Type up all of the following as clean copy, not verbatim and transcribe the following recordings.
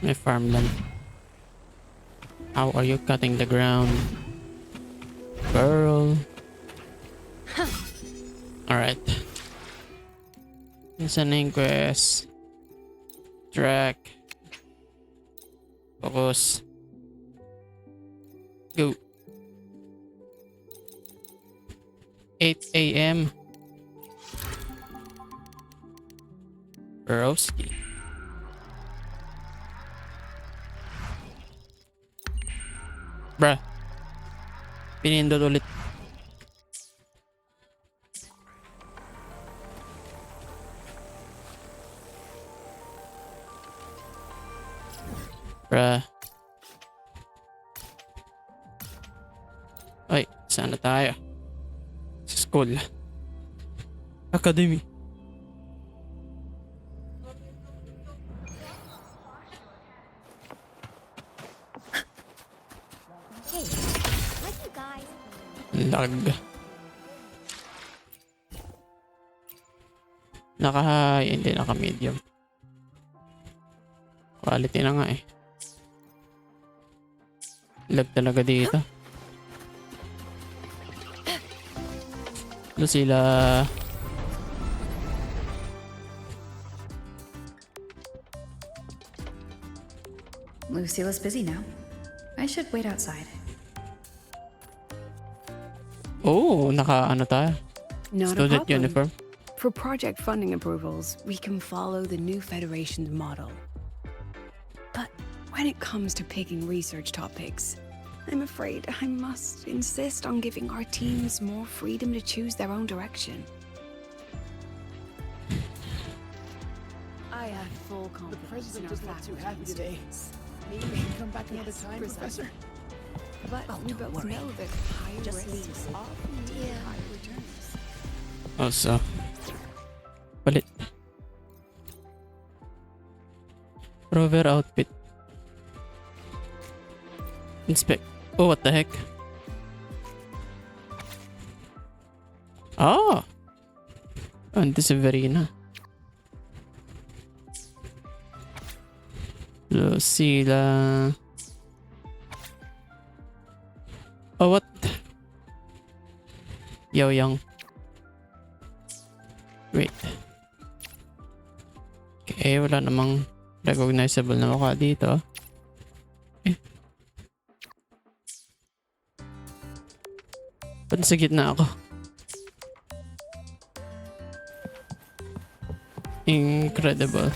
My farmland. How are you cutting the ground? Girl. Alright. Listening quest. Track. Focus. Go. 8 a.m. Broski. Bruh. Pinindot ulit. Bruh. Ay, sana tayo. Sa school. Academy. Hey, like you guys. Lag. Naka-high, hindi naka-medium. Quality na nga eh. Lag talaga dito. Lucilla. Lucilla's busy now. I should wait outside. Oh, naka-ano tayo. Not a Student problem. uniform. For project funding approvals, we can follow the new Federation's model. But when it comes to picking research topics, I'm afraid I must insist on giving our teams more freedom to choose their own direction. I have full confidence in our faculty and students. Maybe we should come back another time, Professor. But we don't both worry. know that higher Just risks leave. often yield higher returns. Also. Palit. Rover outfit. Inspect. Oh, what the heck? Ah! And this is Verena. Lucilla. Oh, what? Yo, young. Wait. Okay, wala namang recognizable na mukha dito. Eh. Ba't sa gitna ako? Incredible.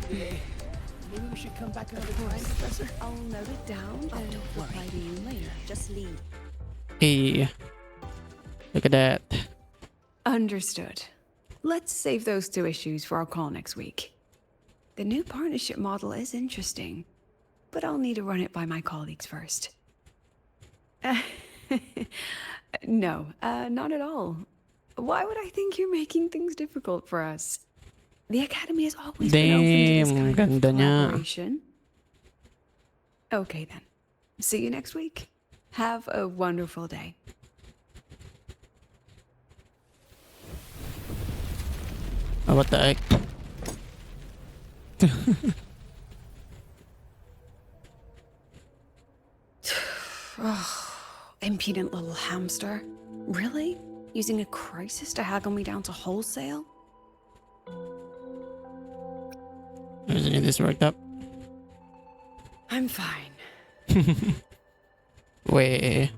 Maybe we should come back another time, Professor. I'll note it down and Don't reply worry. to you later. Just leave. Hey. Look at that. Understood. Let's save those two issues for our call next week. The new partnership model is interesting, but I'll need to run it by my colleagues first. No, not at all. Why would I think you're making things difficult for us? The Academy has always been open to this Damn, kind of ganda niya. collaboration. Okay then. See you next week. Have a wonderful day. Oh, what the heck? Impudent little hamster. Really? Using a crisis to haggle me down to wholesale? Isn't this worked up? I'm fine. Wait.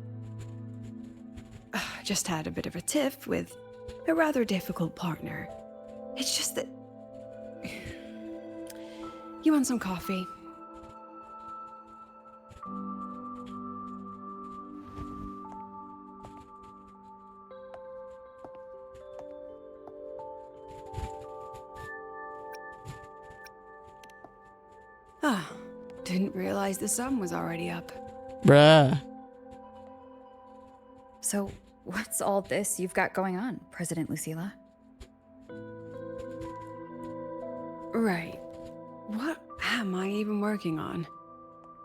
Just had a bit of a tiff with a rather difficult partner. It's just that... You want some coffee? Ah, didn't realize the sun was already up. Bruh. So, what's all this you've got going on, President Lucilla? Right. What am I even working on?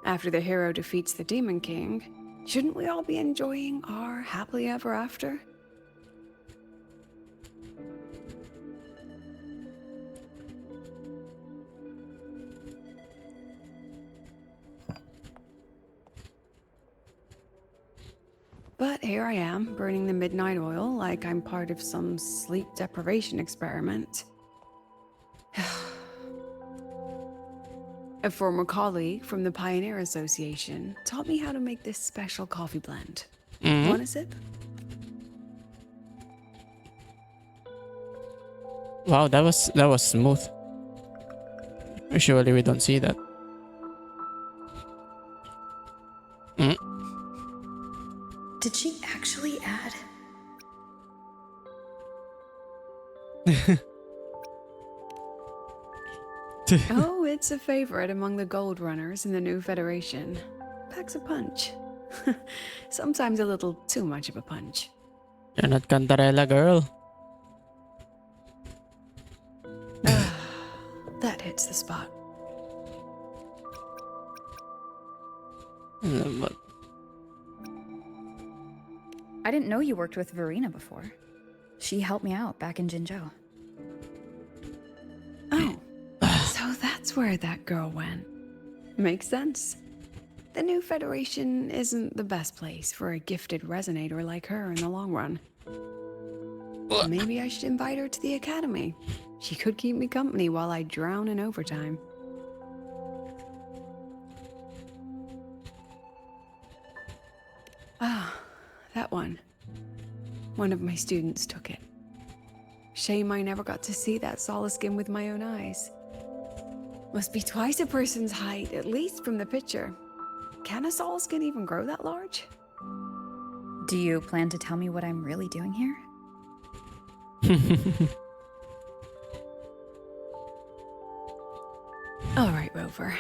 After the hero defeats the Demon King, shouldn't we all be enjoying our happily ever after? But here I am, burning the midnight oil like I'm part of some sleep deprivation experiment. A former colleague from the Pioneer Association taught me how to make this special coffee blend. Want a sip? Wow, that was smooth. Usually we don't see that. Did she actually add? Oh, it's a favorite among the gold runners in the new Federation. Packs a punch. Sometimes a little too much of a punch. You're not Cantarella, girl. That hits the spot. But I didn't know you worked with Verena before. She helped me out back in Jinzhou. Oh, so that's where that girl went. Makes sense. The new Federation isn't the best place for a gifted resonator like her in the long run. Maybe I should invite her to the academy. She could keep me company while I drown in overtime. Ah, that one. One of my students took it. Shame I never got to see that solace skin with my own eyes. Must be twice a person's height, at least from the picture. Can a solace skin even grow that large? Do you plan to tell me what I'm really doing here? All right, Rover.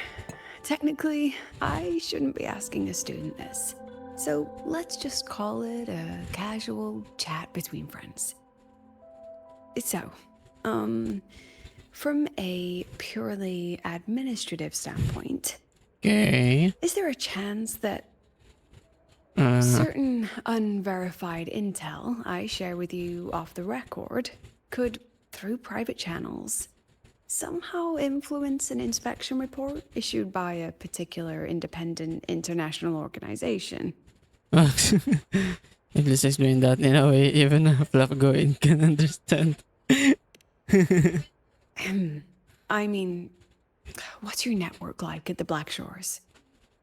Technically, I shouldn't be asking a student this. So let's just call it a casual chat between friends. So, from a purely administrative standpoint, okay. is there a chance that certain unverified intel I share with you off the record could, through private channels, somehow influence an inspection report issued by a particular independent international organization? Please explain that in a way even a flapgoid can understand. I mean, what's your network like at the Black Shores?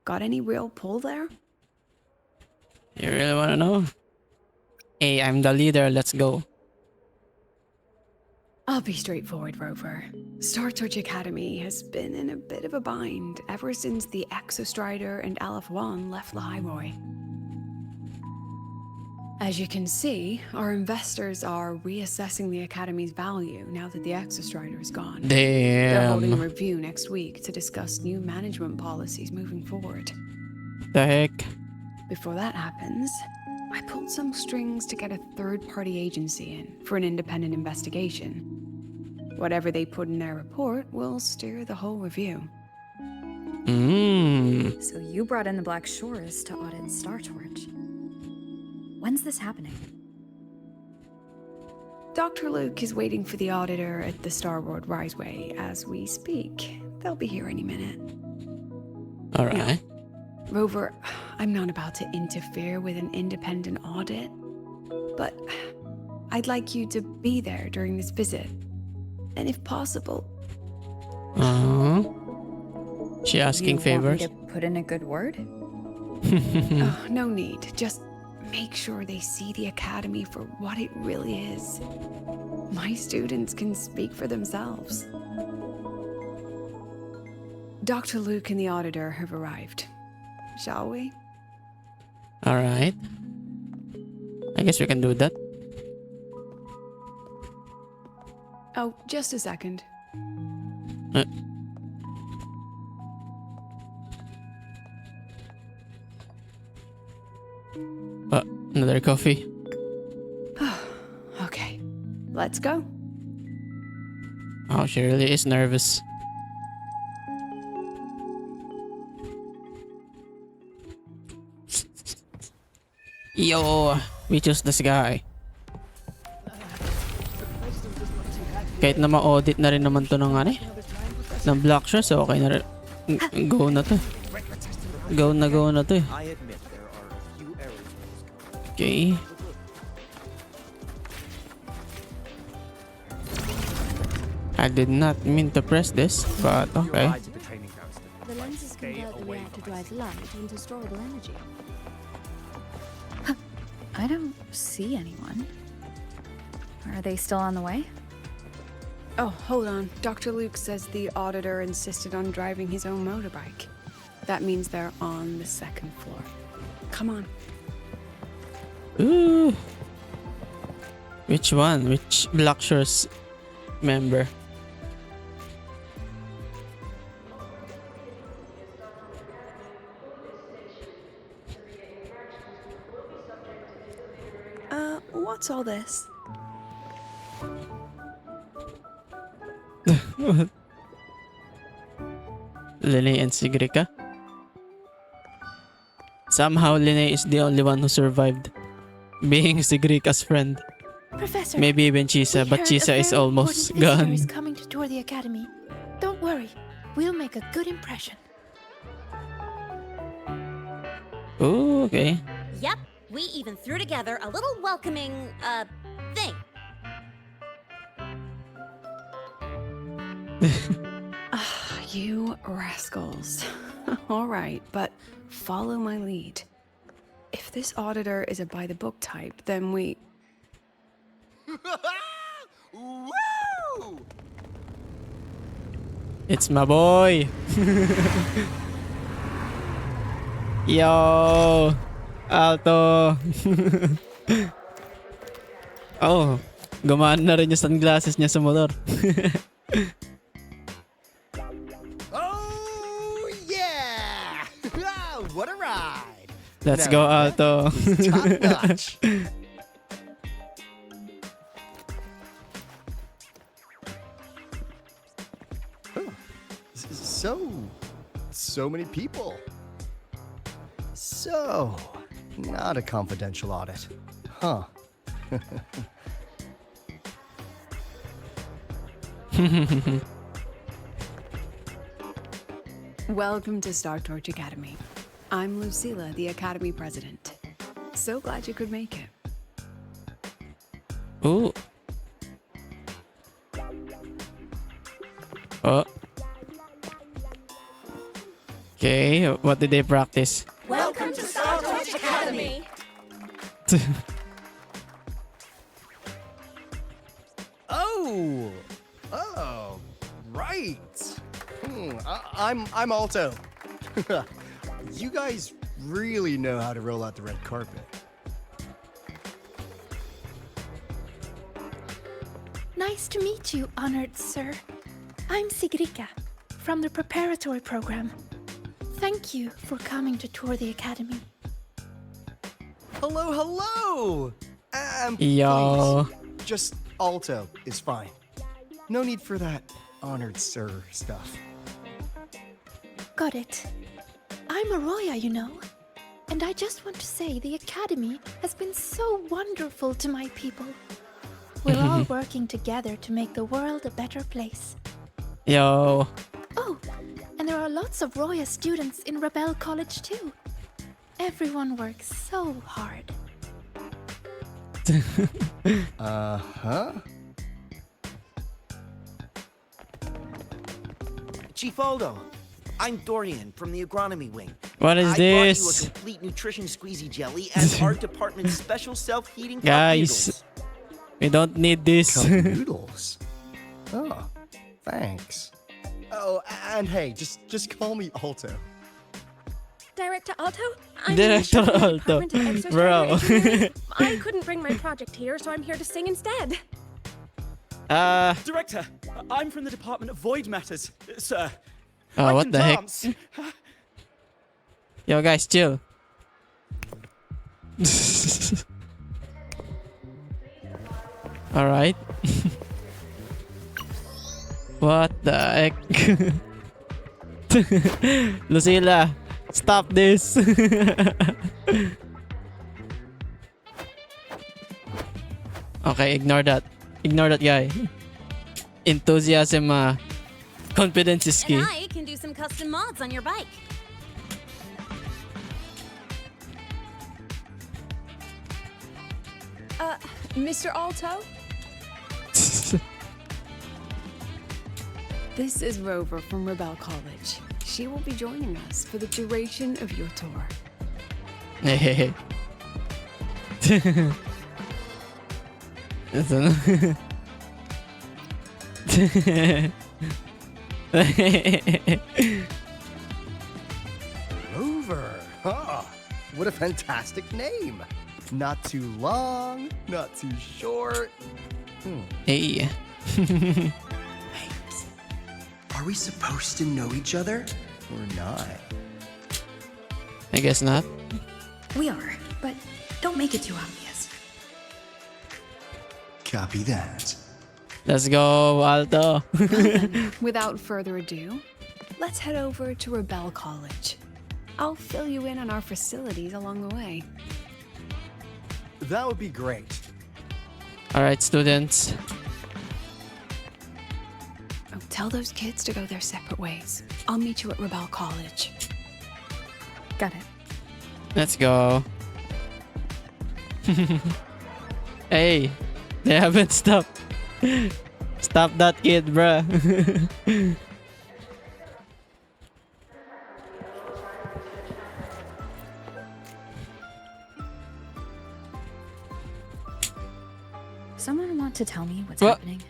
Got any real pull there? You really wanna know? Hey, I'm the leader, let's go. I'll be straightforward, Rover. Star Torch Academy has been in a bit of a bind ever since the Exostrider and Aleph One left the Highway. As you can see, our investors are reassessing the Academy's value now that the Exostrider is gone. They're holding a Damn. review next week to discuss new management policies moving forward. The heck? Before that happens, I pulled some strings to get a third-party agency in for an independent investigation. Whatever they put in their report will steer the whole review. So you brought in the Black Shores to audit Star Torch. When's this happening? Dr. Luke is waiting for the auditor at the Starboard Riseway as we speak. They'll be here any minute. Alright. Rover, I'm not about to interfere with an independent audit, but I'd like you to be there during this visit. And if possible... She asking favors? You want me to put in a good word? Oh, no need. Just make sure they see the Academy for what it really is. My students can speak for themselves. Dr. Luke and the auditor have arrived. Shall we? Alright. I guess we can do that. Oh, just a second. Another coffee. Okay, let's go. Oh, she really is nervous. Yo, we choose this guy. Kahit na ma-audit na rin naman to ng ano ng Black Shores, so okay na rin. Go na to. Go na to eh. I admit there are a few errors in this code. Okay. I did not mean to press this, but okay. The lenses convert the reactor drive light into storable energy. I don't see anyone. Are they still on the way? Oh, hold on. Dr. Luke says the auditor insisted on driving his own motorbike. That means they're on the second floor. Come on. Ooh. Which one? Which Black Shores member? What's all this? Linné and Sigrika. Somehow Linné is the only one who survived, being Sigrika's friend. Professor, Maybe even Chisa, but Chisa is almost gone. Is coming to tour the academy. Don't worry, we'll make a good impression. Ooh, okay. Yep, we even threw together a little welcoming, thing. You rascals. All right, but follow my lead. If this auditor is a by-the-book type, then we... Woo! It's my boy. Yo, Alto. Oh, gumaan na rin yung sunglasses niya sa motor. Oh yeah! Wow, what a ride! Let's Now go, Alto. is top notch. Huh. So many people. So, not a confidential audit, huh? Welcome to Star Torch Academy. I'm Lucilla, the Academy President. So glad you could make it. Ooh. Oh. Okay, what did they practice? Welcome to Star Torch Academy! Oh, right. I'm Alto. You guys really know how to roll out the red carpet. Nice to meet you, honored sir. I'm Sigrika, from the preparatory program. Thank you for coming to tour the academy. Hello. Yo. Please, just Alto is fine. No need for that honored sir stuff. Got it. I'm Arroya, you know. And I just want to say the academy has been so wonderful to my people. We're all working together to make the world a better place. Yo. Oh, and there are lots of Roya students in Rebel College too. Everyone works so hard. Uh-huh. Chief Aldo, I'm Dorian from the agronomy wing. What is I brought this? you a complete nutrition squeezy jelly and our department's special self-heating cup Guys, noodles. we don't need this. Cup noodles. Oh, thanks. Oh, and hey, just call me Alto. Director Alto? I'm Director Alicia from the Alto. Department of Exercise Bro. Engineering. I couldn't bring my project here, so I'm here to sing instead. Director, I'm from the Department of Void Matters, sir. Oh, I what can the heck? dance. Yo, guys, chill. Alright. What the heck? Lucilla, stop this. Okay, ignore that. Ignore that guy. Enthusiasm, confidence is key. And I can do some custom mods on your bike. Mr. Alto? This is Rover from Rebel College. She will be joining us for the duration of your tour. Hehehe. Ito na. Rover. Ah, what a fantastic name. Not too long, not too short. Hey. Are we supposed to know each other? Or not. I guess not. We are, but don't make it too obvious. Copy that. Let's go, Alto. Without further ado, let's head over to Rebel College. I'll fill you in on our facilities along the way. That would be great. All right, students. Oh, tell those kids to go their separate ways. I'll meet you at Rebel College. Got it. Let's go. Hey, they haven't stopped. Stop that kid, bruh. Someone want to tell me what's What? happening?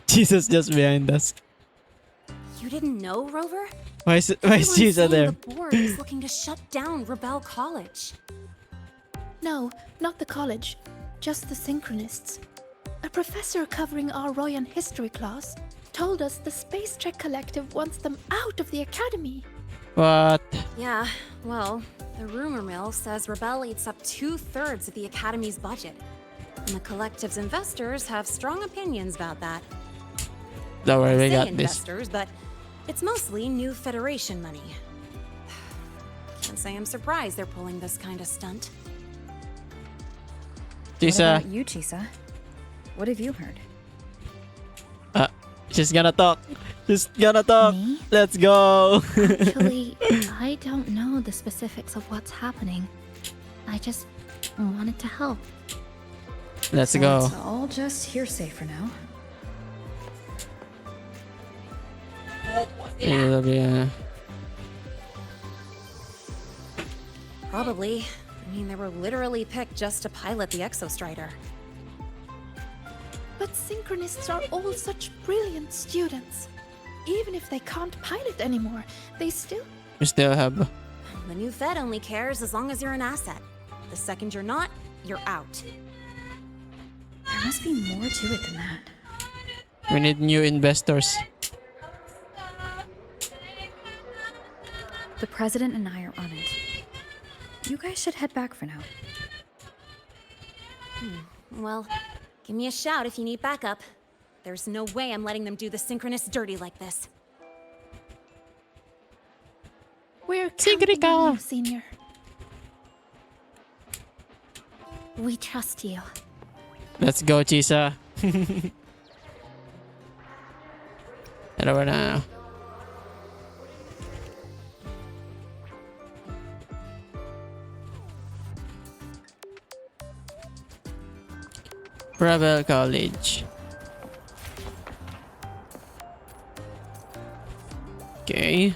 Jesus just behind us. You didn't know, Rover? Why is Everyone's Jesus saying there? The board is looking to shut down Rebel College. No, not the college. Just the Synchronists. A professor covering our Royan history class told us the Space Trek Collective wants them out of the academy. What? Yeah, well, the rumor mill says Rebel eats up 2/3 of the academy's budget. And the collective's investors have strong opinions about that. Don't worry, we Say got this. investors, but it's mostly new Federation money. Can't say I'm surprised they're pulling this kind of stunt. What Chisa, about you, Chisa? What have you heard? she's gonna talk. She's gonna talk. Me? Let's go. Actually, I don't know the specifics of what's happening. I just wanted to help. Let's So go. It's all just hearsay for now. Yeah. Probably. I mean, they were literally picked just to pilot the Exostrider. But Synchronists are all such brilliant students. Even if they can't pilot anymore, they still... We still have. The new Fed only cares as long as you're an asset. The second you're not, you're out. There must be more to it than that. We need new investors. The president and I are on it. You guys should head back for now. Well, give me a shout if you need backup. There's no way I'm letting them do the Synchronists dirty like this. We're counting on you, Senior. We trust you. Let's go, Chisa. Head over now. Rebel College. Okay.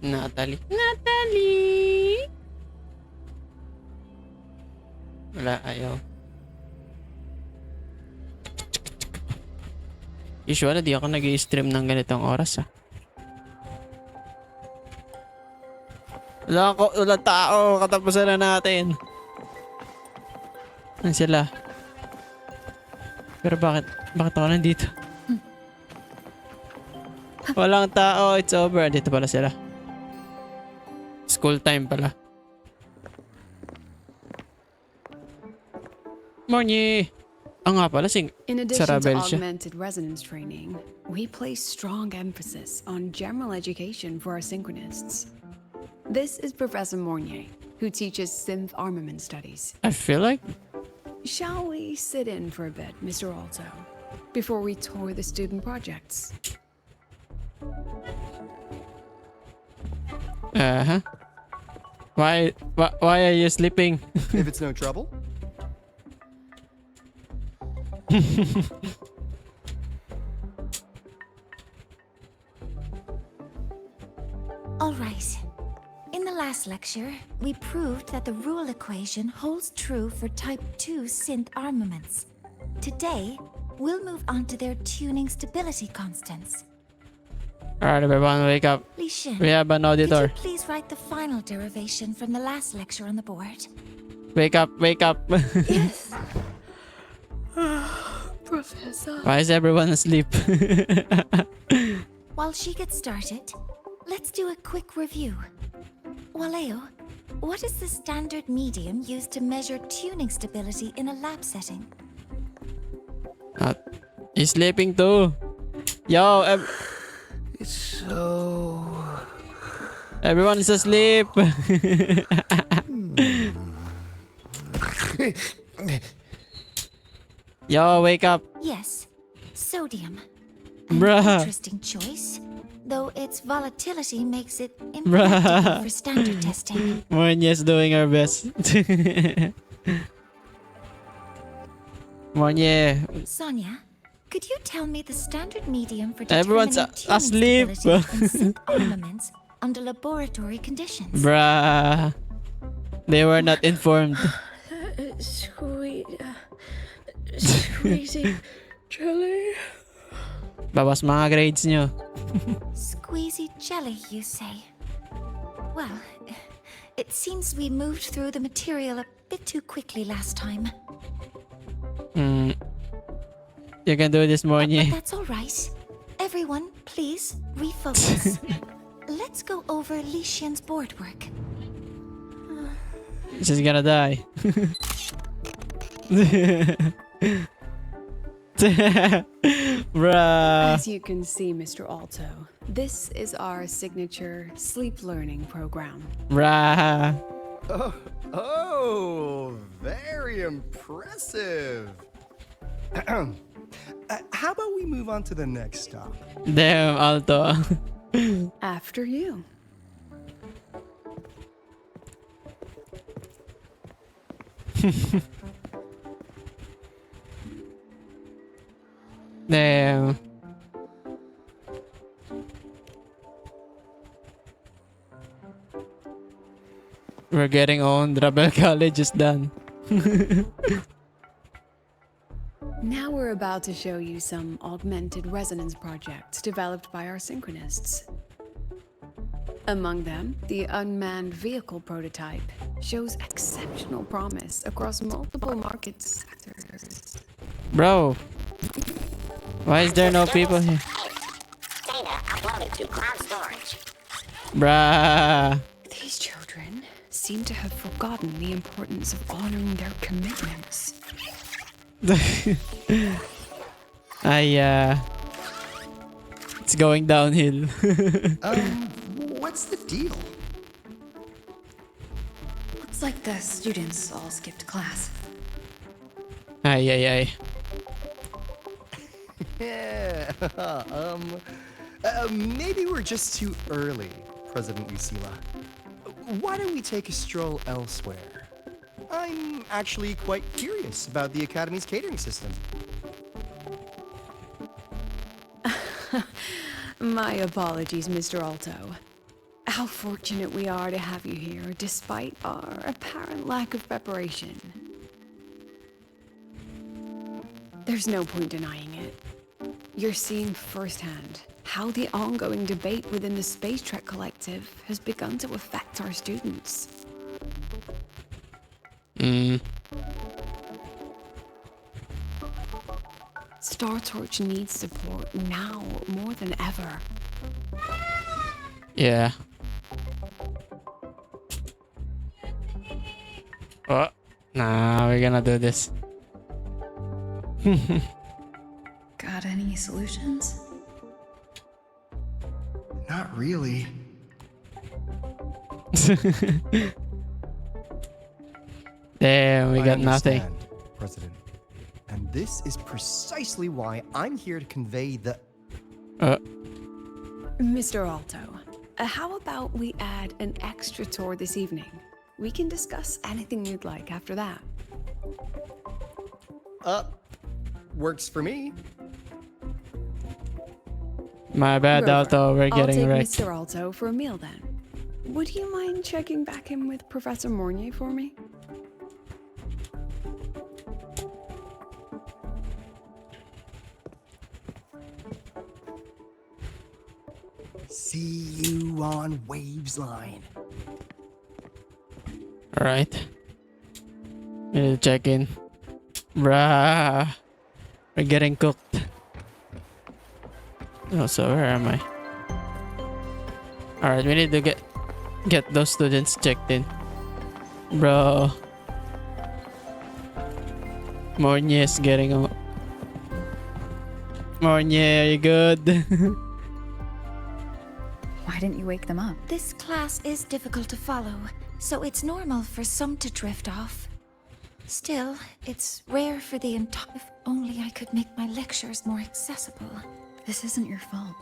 Natalie. Wala, ayaw. Usually, di ako nag-i-stream ng ganitong oras, ah. Wala tao. Katapusan na natin. Ano sila? Pero bakit ako nandito? Walang tao. It's over. Dito pala sila. School time pala. Morning! Nga pala, In sa addition to Rebel siya. augmented resonance training, we place strong emphasis on general education for our synchronists. This is Professor Mornier, who teaches synth armament studies. I feel like... Shall we sit in for a bit, Mr. Alto, before we tour the student projects? Why are you sleeping? If it's no trouble. All right. In the last lecture, we proved that the rule equation holds true for Type 2 synth armaments. Today, we'll move on to their tuning stability constants. Alright, everyone, wake up. Li Xin, We have an auditor. could you please write the final derivation from the last lecture on the board? Wake up, wake up. Yes. Professor. Why is everyone asleep? While she gets started, let's do a quick review. Waleo, what is the standard medium used to measure tuning stability in a lab setting? He's sleeping too. Yo, It's so... everyone is asleep. Yo, wake up. Yes, sodium. An Bruh. interesting choice, though its volatility makes it impractical for standard testing. Monya's doing her best. Monya, Sonia, could you tell me the standard medium for Everyone's determining tuning asleep. stability in synth armaments under laboratory conditions? bruh. They were not informed. Squeezy jelly. Bawas mga grades nyo. Squeezy jelly, you say? Well, it seems we moved through the material a bit too quickly last time. You can do this, But Monya. that's all right. Everyone, please refocus. Let's go over Li Xian's board work. She's gonna die. Bruh. As you can see, Mr. Alto, this is our signature sleep learning program. Bruh. Oh, very impressive. How about we move on to the next stop? Damn, Alto. After you. Damn. We're getting owned. Rebel College is done. Now we're about to show you some augmented resonance projects developed by our synchronists. Among them, the unmanned vehicle prototype shows exceptional promise across multiple market sectors. Bro. Why is there no people here? Data uploaded to cloud storage. Bruh. These children seem to have forgotten the importance of honoring their commitments. It's going downhill. What's the deal? Looks like the students all skipped class. Ay. Yeah. Maybe we're just too early, President Lucilla. Why don't we take a stroll elsewhere? I'm actually quite curious about the Academy's catering system. My apologies, Mr. Alto. How fortunate we are to have you here, despite our apparent lack of preparation. There's no point denying it. You're seeing firsthand how the ongoing debate within the Space Trek Collective has begun to affect our students. Star Torch needs support now more than ever. Yeah. Oh, nah, we're gonna do this. Got any solutions? Not really. Damn, we I got nothing. understand, President. And this is precisely why I'm here to convey the... Mr. Alto, how about we add an extra tour this evening? We can discuss anything you'd like after that. Works for me. My bad, Grover, Alto. We're I'll getting take wrecked. Mr. Alto for a meal then. Would you mind checking back in with Professor Mornier for me? See you on Waves Line. Alright. We need to check in. Bruh. We're getting cooked. Oh, so where am I? Alright, we need to get those students checked in. Bro. Mornier is getting on. Mornier, are you good? Why didn't you wake them up? This class is difficult to follow, so it's normal for some to drift off. Still, it's rare for the entire... If only I could make my lectures more accessible. This isn't your fault.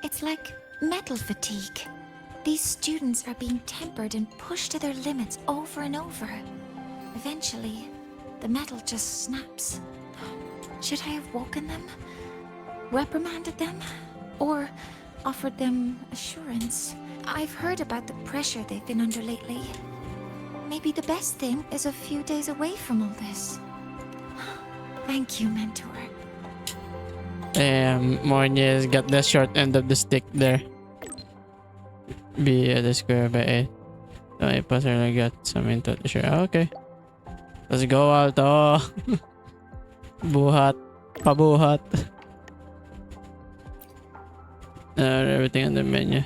It's like metal fatigue. These students are being tempered and pushed to their limits over and over. Eventually, the metal just snaps. Should I have woken them? Reprimanded them? Or offered them assurance? I've heard about the pressure they've been under lately. Maybe the best thing is a few days away from all this. Thank you, Mentor. Damn, Mornier's got the short end of the stick there. B the square by 8. So I personally got some into the sure. Okay. Let's go, Alto. Buhat. Pabuhat. Everything on the menu.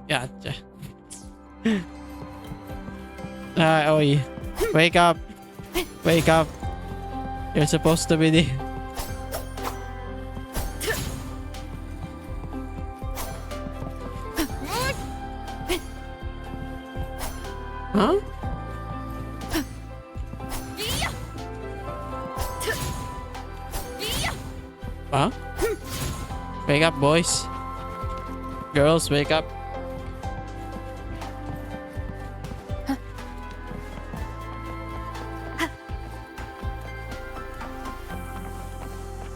Gotcha. Oi. Wake up. Wake up. You're supposed to be the... Huh? Huh? Wake up, boys. Girls, wake up.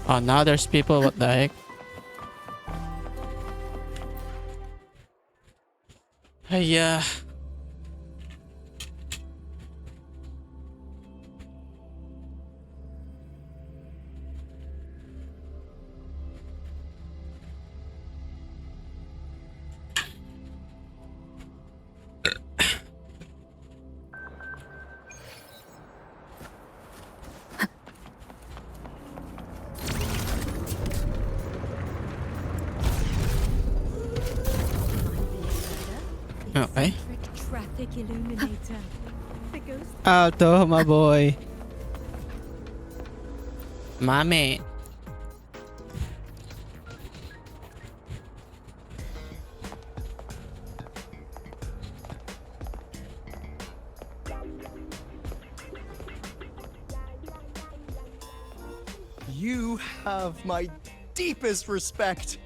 Oh, now there's people. What the heck? Yeah. Okay. Alto, my boy. Mommy. You have my deepest respect.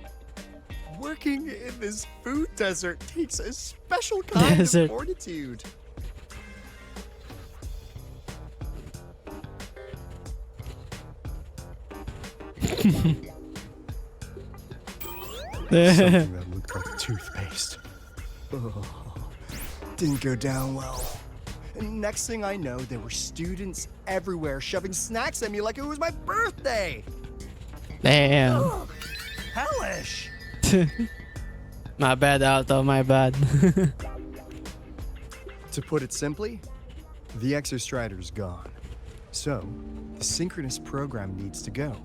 Working in this food desert takes a special kind of fortitude. Something that looked like toothpaste. Oh, didn't go down well. And next thing I know, there were students everywhere shoving snacks at me like it was my birthday. Damn. Ugh, hellish. My bad, Alto, my bad. To put it simply, the Exostrider's gone. So, the synchronous program needs to go.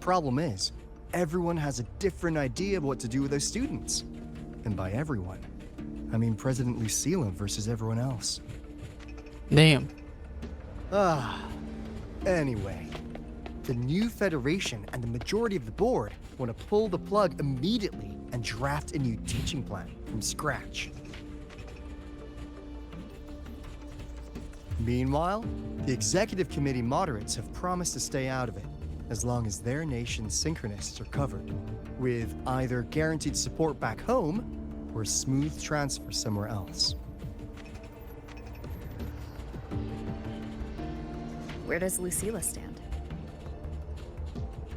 Problem is, everyone has a different idea of what to do with those students. And by everyone, I mean President Lucilla versus everyone else. Damn. Anyway, the new Federation and the majority of the board want to pull the plug immediately and draft a new teaching plan from scratch. Meanwhile, the executive committee moderates have promised to stay out of it, as long as their nation's synchronists are covered, with either guaranteed support back home or a smooth transfer somewhere else. Where does Lucilla stand?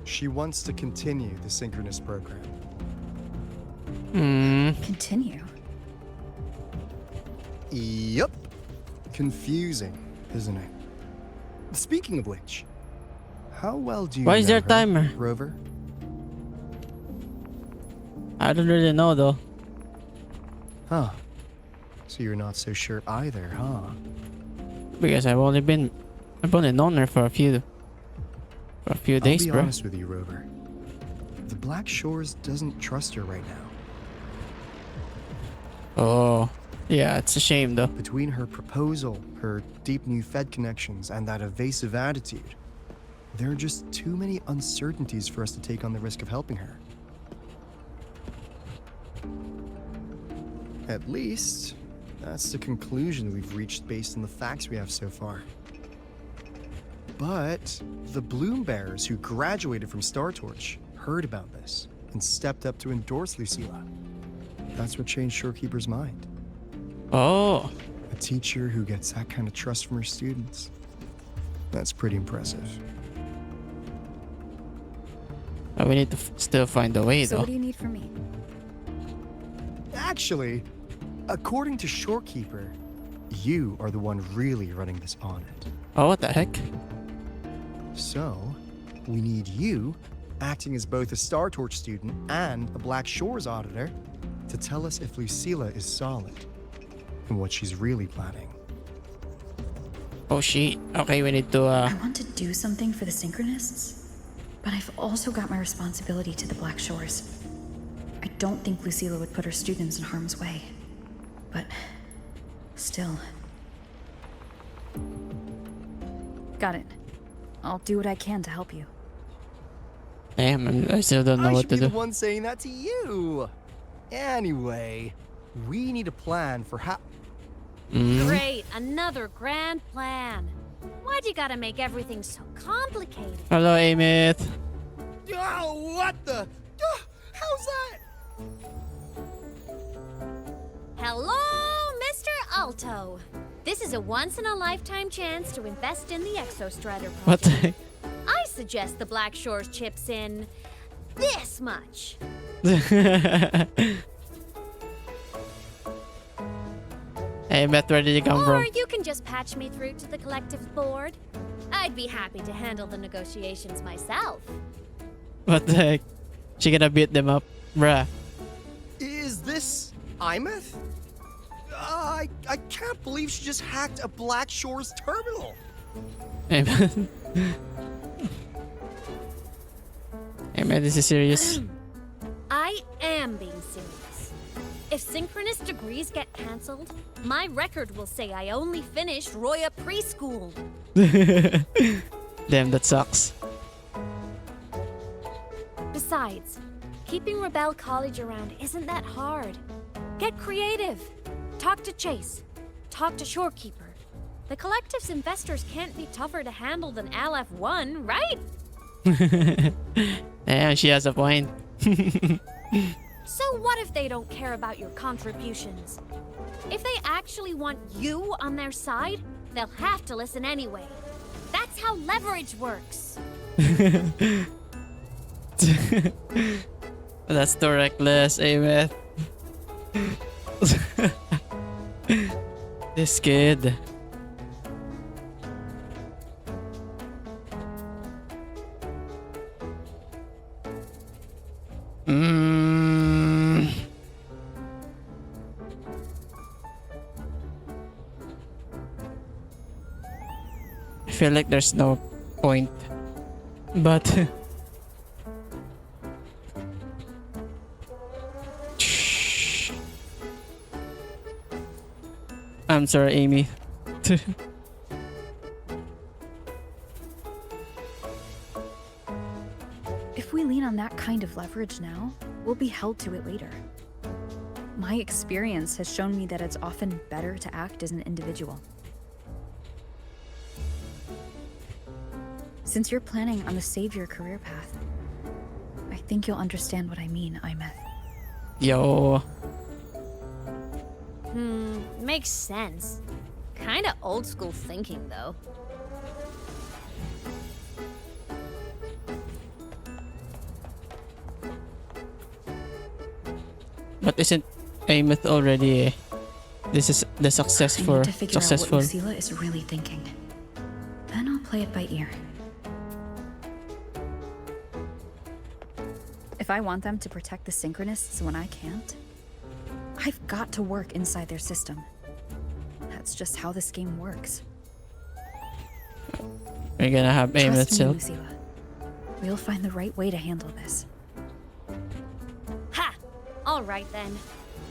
She wants to continue the synchronous program. Continue? Yup. Confusing, isn't it? Speaking of which, how well do you Why is know there her, timer? Rover? I don't really know though. Huh. So you're not so sure either, huh? Because I've only known her for a few days, I'll be bro. honest with you, Rover. The Black Shores doesn't trust her right now. Oh, yeah, it's a shame though. Between her proposal, her deep new Fed connections, and that evasive attitude, there are just too many uncertainties for us to take on the risk of helping her. At least, that's the conclusion we've reached based on the facts we have so far. But the Bloom Bearers who graduated from Star Torch heard about this and stepped up to endorse Lucilla. That's what changed Shorekeeper's mind. Oh, A teacher who gets that kind of trust from her students. That's pretty impressive. we need to still find a way So though. what do you need from me? Actually, according to Shorekeeper, you are the one really running this audit. Oh, what the heck? So, we need you, acting as both a Star Torch student and a Black Shores auditor, to tell us if Lucilla is solid and what she's really planning. Oh shit. Okay, we need to I want to do something for the Synchronists, but I've also got my responsibility to the Black Shores. I don't think Lucilla would put her students in harm's way, but still. Got it. I'll do what I can to help you. damn, I still don't know I what should to be do. the one saying that to you. Anyway, we need a plan for how... Great, another grand plan. Why'd you gotta make everything so complicated? Hello, Amith. Oh, what the... how's that? Hello, Mr. Alto. This is a once-in-a-lifetime chance to invest in the Exostrider project. What the heck? I suggest the Black Shores chips in this much. Hey, Beth, where did you come Or from? you can just patch me through to the collective's board. I'd be happy to handle the negotiations myself. What the heck? She gonna beat them up, bruh. Is this Imeth? I can't believe she just hacked a Black Shores terminal. Hey, man. Hey, man, this is serious. I am being serious. If synchronous degrees get cancelled, my record will say I only finished Roya preschool. Damn, that sucks. Besides, keeping Rebel College around isn't that hard. Get creative. Talk to Chase. Talk to Shorekeeper. The collective's investors can't be tougher to handle than LF1, right? Damn, she has a point. So what if they don't care about your contributions? If they actually want you on their side, they'll have to listen anyway. That's how leverage works. That's too reckless, Ameth. This kid. I feel like there's no point, but I'm sorry, Amy. If we lean on that kind of leverage now, we'll be held to it later. My experience has shown me that it's often better to act as an individual. Since you're planning on the savior career path, I think you'll understand what I mean, Imeth. Yo. Makes sense. Kinda old school thinking, though. But isn't Ameth already? This is the I successful. need to figure Successful. out what Lucilla is really thinking. Then I'll play it by ear. If I want them to protect the Synchronists when I can't, I've got to work inside their system. That's just how this game works. We're gonna have Ameth Trust me, still. Lucilla. We'll find the right way to handle this. Ha! Alright then.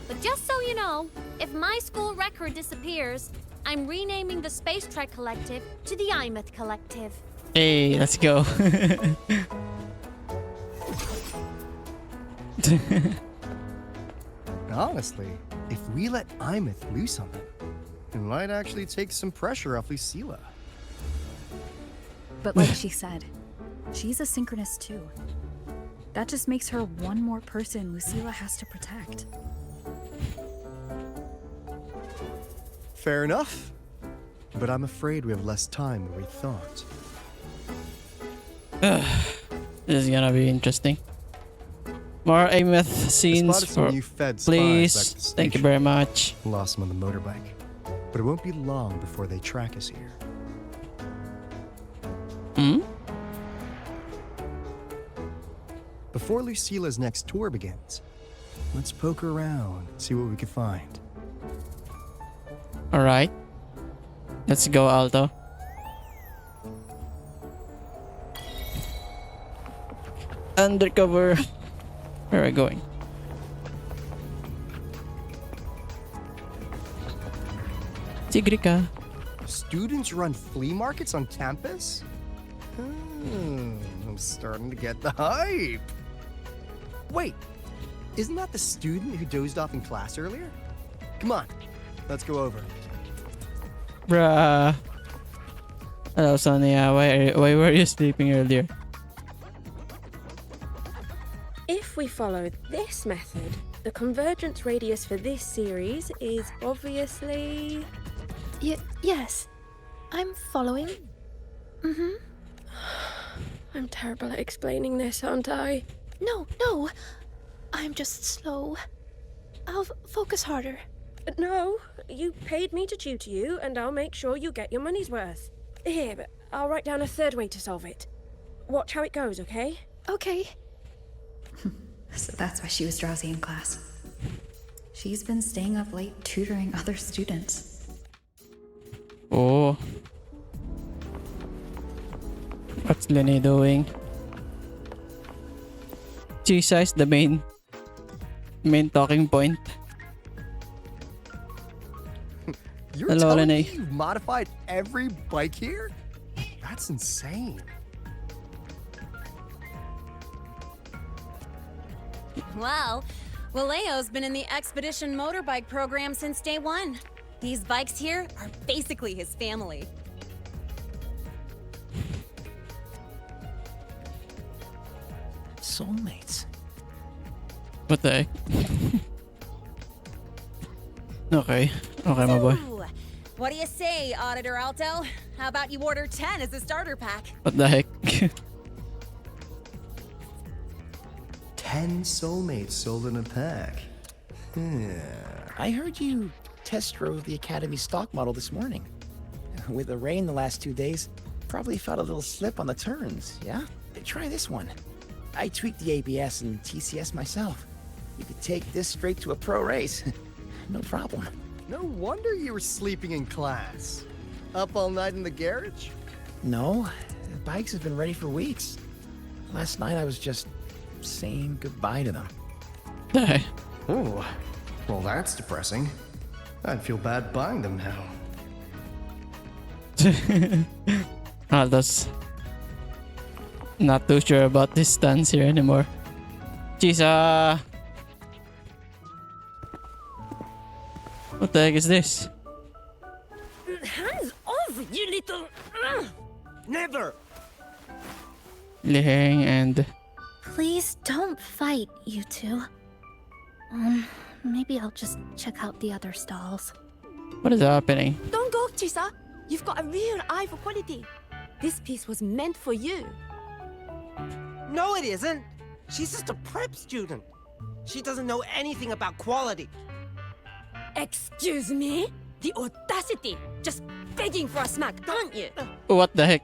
But just so you know, if my school record disappears, I'm renaming the Space Trek Collective to the Imeth Collective. Hey, let's go. Honestly, if we let Imeth loose on them, it might actually take some pressure off Lucilla. But like she said, she's a Synchronist too. That just makes her one more person Lucilla has to protect. Fair enough. But I'm afraid we have less time than we thought. This is gonna be interesting. More Ameth scenes Spotted some for new Fed spies please. back at the Thank you station. very much. Lost them on the motorbike. But it won't be long before they track us here. Hmm? Before Lucilla's next tour begins, let's poke around, see what we can find. Alright. Let's go, Alto. Undercover. Where are we going? Tigrika. Students run flea markets on campus? I'm starting to get the hype. Wait, isn't that the student who dozed off in class earlier? Come on, let's go over. Bruh. Hello, Sonia. Why were you sleeping earlier? If we follow this method, the convergence radius for this series is obviously... Yes. I'm following. I'm terrible at explaining this, aren't I? No. I'm just slow. I'll focus harder. No, you paid me to tutor you, and I'll make sure you get your money's worth. Here, but I'll write down a third way to solve it. Watch how it goes, okay? Okay. So that's why she was drowsy in class. She's been staying up late tutoring other students. Oh. What's Lenny doing? Chisa is the main talking point. You're Hello, telling Lenny. me you've modified every bike here? That's insane. Wow. Waleo's been in the Expedition motorbike program since day one. These bikes here are basically his family. Soulmates. What the heck? Okay, my boy. So, what do you say, Auditor Alto? How about you order 10 as a starter pack? What the heck? 10 soulmates sold in a pack. I heard you test drove the Academy stock model this morning. With the rain the last 2 days, probably felt a little slip on the turns, yeah? Try this one. I tweaked the ABS and TCS myself. You could take this straight to a pro race. No problem. No wonder you were sleeping in class. Up all night in the garage? No, the bikes have been ready for weeks. Last night I was just saying goodbye to them. Oh, well that's depressing. I'd feel bad buying them now. Aldo's not too sure about this stance here anymore. Chisa! What the heck is this? Hands off, you little... Never! Liheng and Please don't fight, you two. Maybe I'll just check out the other stalls. what is happening? Don't go, Chisa. You've got a real eye for quality. This piece was meant for you. No, it isn't. She's just a prep student. She doesn't know anything about quality. Excuse me? The audacity! Just begging for a smack, aren't you? What the heck?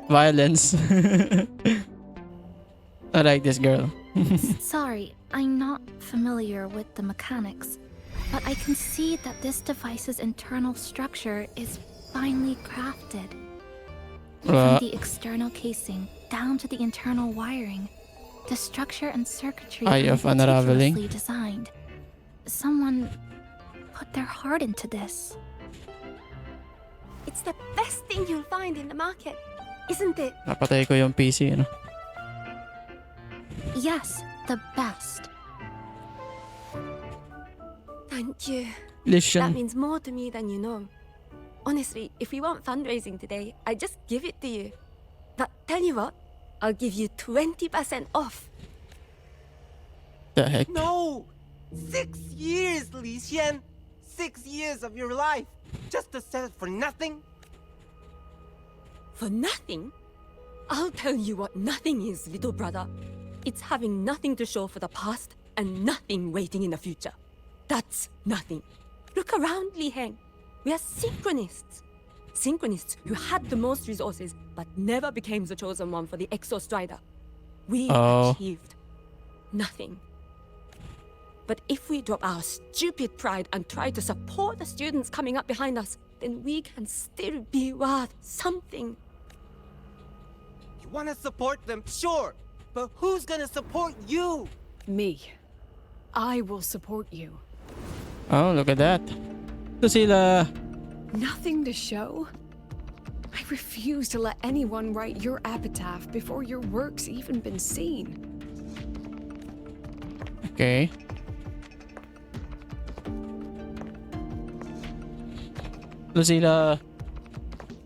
Violence. I like this girl. Sorry, I'm not familiar with the mechanics, but I can see that this device's internal structure is finely crafted. From the external casing down to the internal wiring, the structure and circuitry Eye are of unraveling. meticulously designed. Someone put their heart into this. It's the best thing you'll find in the market, isn't it? Napatay ko yung PC, ano? Yes, the best. Thank you. Listen. That means more to me than you know. Honestly, if we want fundraising today, I'd just give it to you. But tell you what, I'll give you 20% off. The heck? No! 6 years, Li Xian! 6 years of your life! Just to sell it for nothing? For nothing? I'll tell you what nothing is, little brother. It's having nothing to show for the past and nothing waiting in the future. That's nothing. Look around, Li Heng. We are synchronists. Synchronists who had the most resources but never became the chosen one for the Exo Strider. We achieved nothing. But if we drop our stupid pride and try to support the students coming up behind us, then we can still be worth something. You want to support them, sure. But who's gonna support you? Me. I will support you. Oh, look at that. Lucilla. Nothing to show? I refuse to let anyone write your epitaph before your work's even been seen. Okay. Lucilla.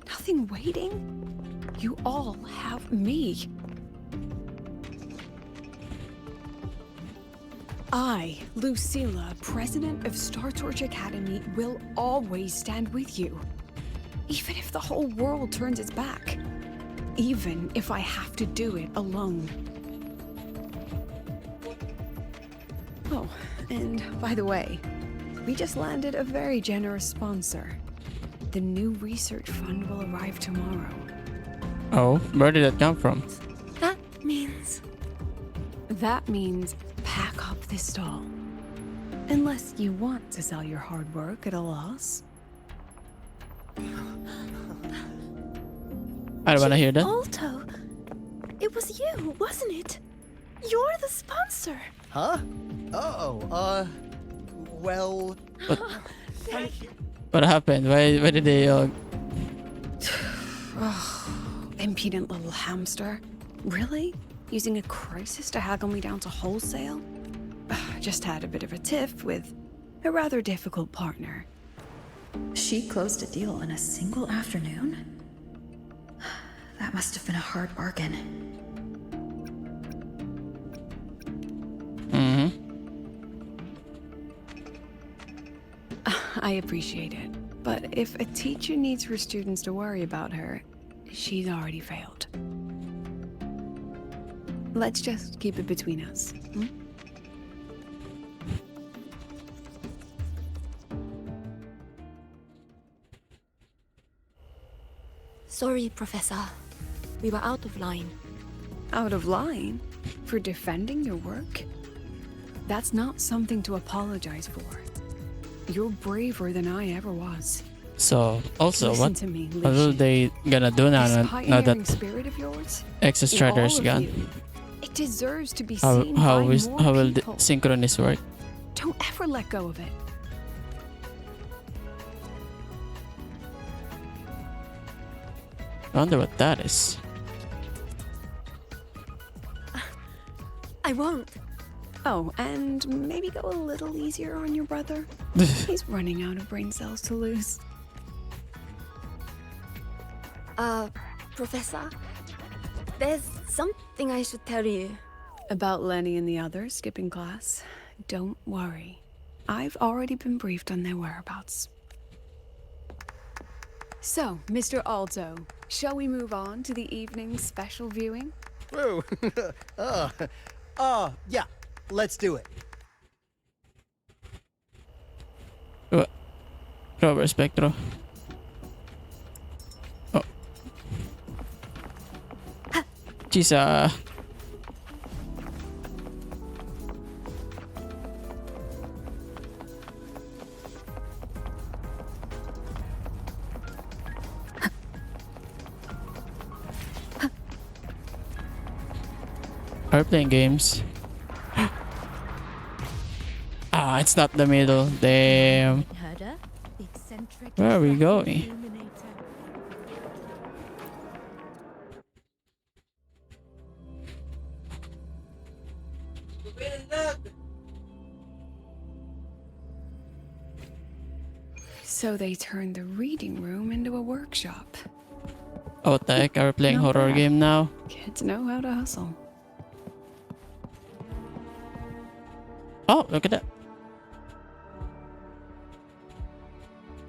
Nothing waiting? You all have me. I, Lucilla, president of Star Torch Academy, will always stand with you. Even if the whole world turns its back. Even if I have to do it alone. Oh, and by the way, we just landed a very generous sponsor. The new research fund will arrive tomorrow. Oh, where did that come from? That means... That means pack up this stall. Unless you want to sell your hard work at a loss. I don't want to hear that. Alto, it was you, wasn't it? You're the sponsor. Huh? Oh, well... What happened? Why did they Impudent little hamster. Really? Using a crisis to haggle me down to wholesale? Just had a bit of a tiff with a rather difficult partner. She closed a deal in a single afternoon? That must have been a hard bargain. I appreciate it, but if a teacher needs her students to worry about her, she's already failed. Let's just keep it between us. Sorry, Professor. We were out of line. Out of line? For defending your work? That's not something to apologize for. You're braver than I ever was. So, also, Listen what to me, what are they gonna do now, This now pioneering that spirit of yours, Exo in Strider's all of gone? you, it deserves to be How seen how by is more how will the people. synchronous work? Don't ever let go of it. I wonder what that is. I won't. Oh, and maybe go a little easier on your brother. He's running out of brain cells to lose. Professor? There's something I should tell you. About Lenny and the others skipping class? Don't worry. I've already been briefed on their whereabouts. So, Mr. Alto, shall we move on to the evening's special viewing? Whoa. Yeah. Let's do it. Robert Spectro. Oh. Chisa. Are we playing games? Ah, it's not the middle. Damn. Where are we going? So they turned the reading room into a workshop. Oh, the heck? Are we playing Not horror bad. game now? Kids know how to hustle. Oh, look at that.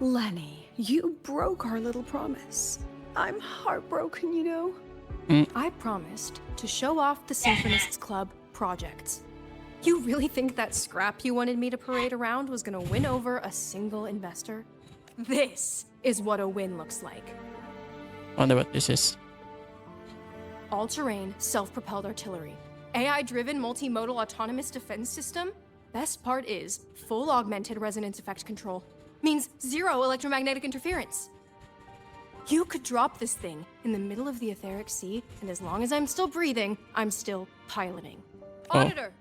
Lenny, you broke our little promise. I'm heartbroken, you know. I promised to show off the Synchronists Club projects. You really think that scrap you wanted me to parade around was gonna win over a single investor? This is what a win looks like. Wonder what this is. All-terrain, self-propelled artillery. AI-driven multimodal autonomous defense system. Best part is full augmented resonance effect control. Means zero electromagnetic interference. You could drop this thing in the middle of the etheric sea, and as long as I'm still breathing, I'm still piloting. Oh. Auditor!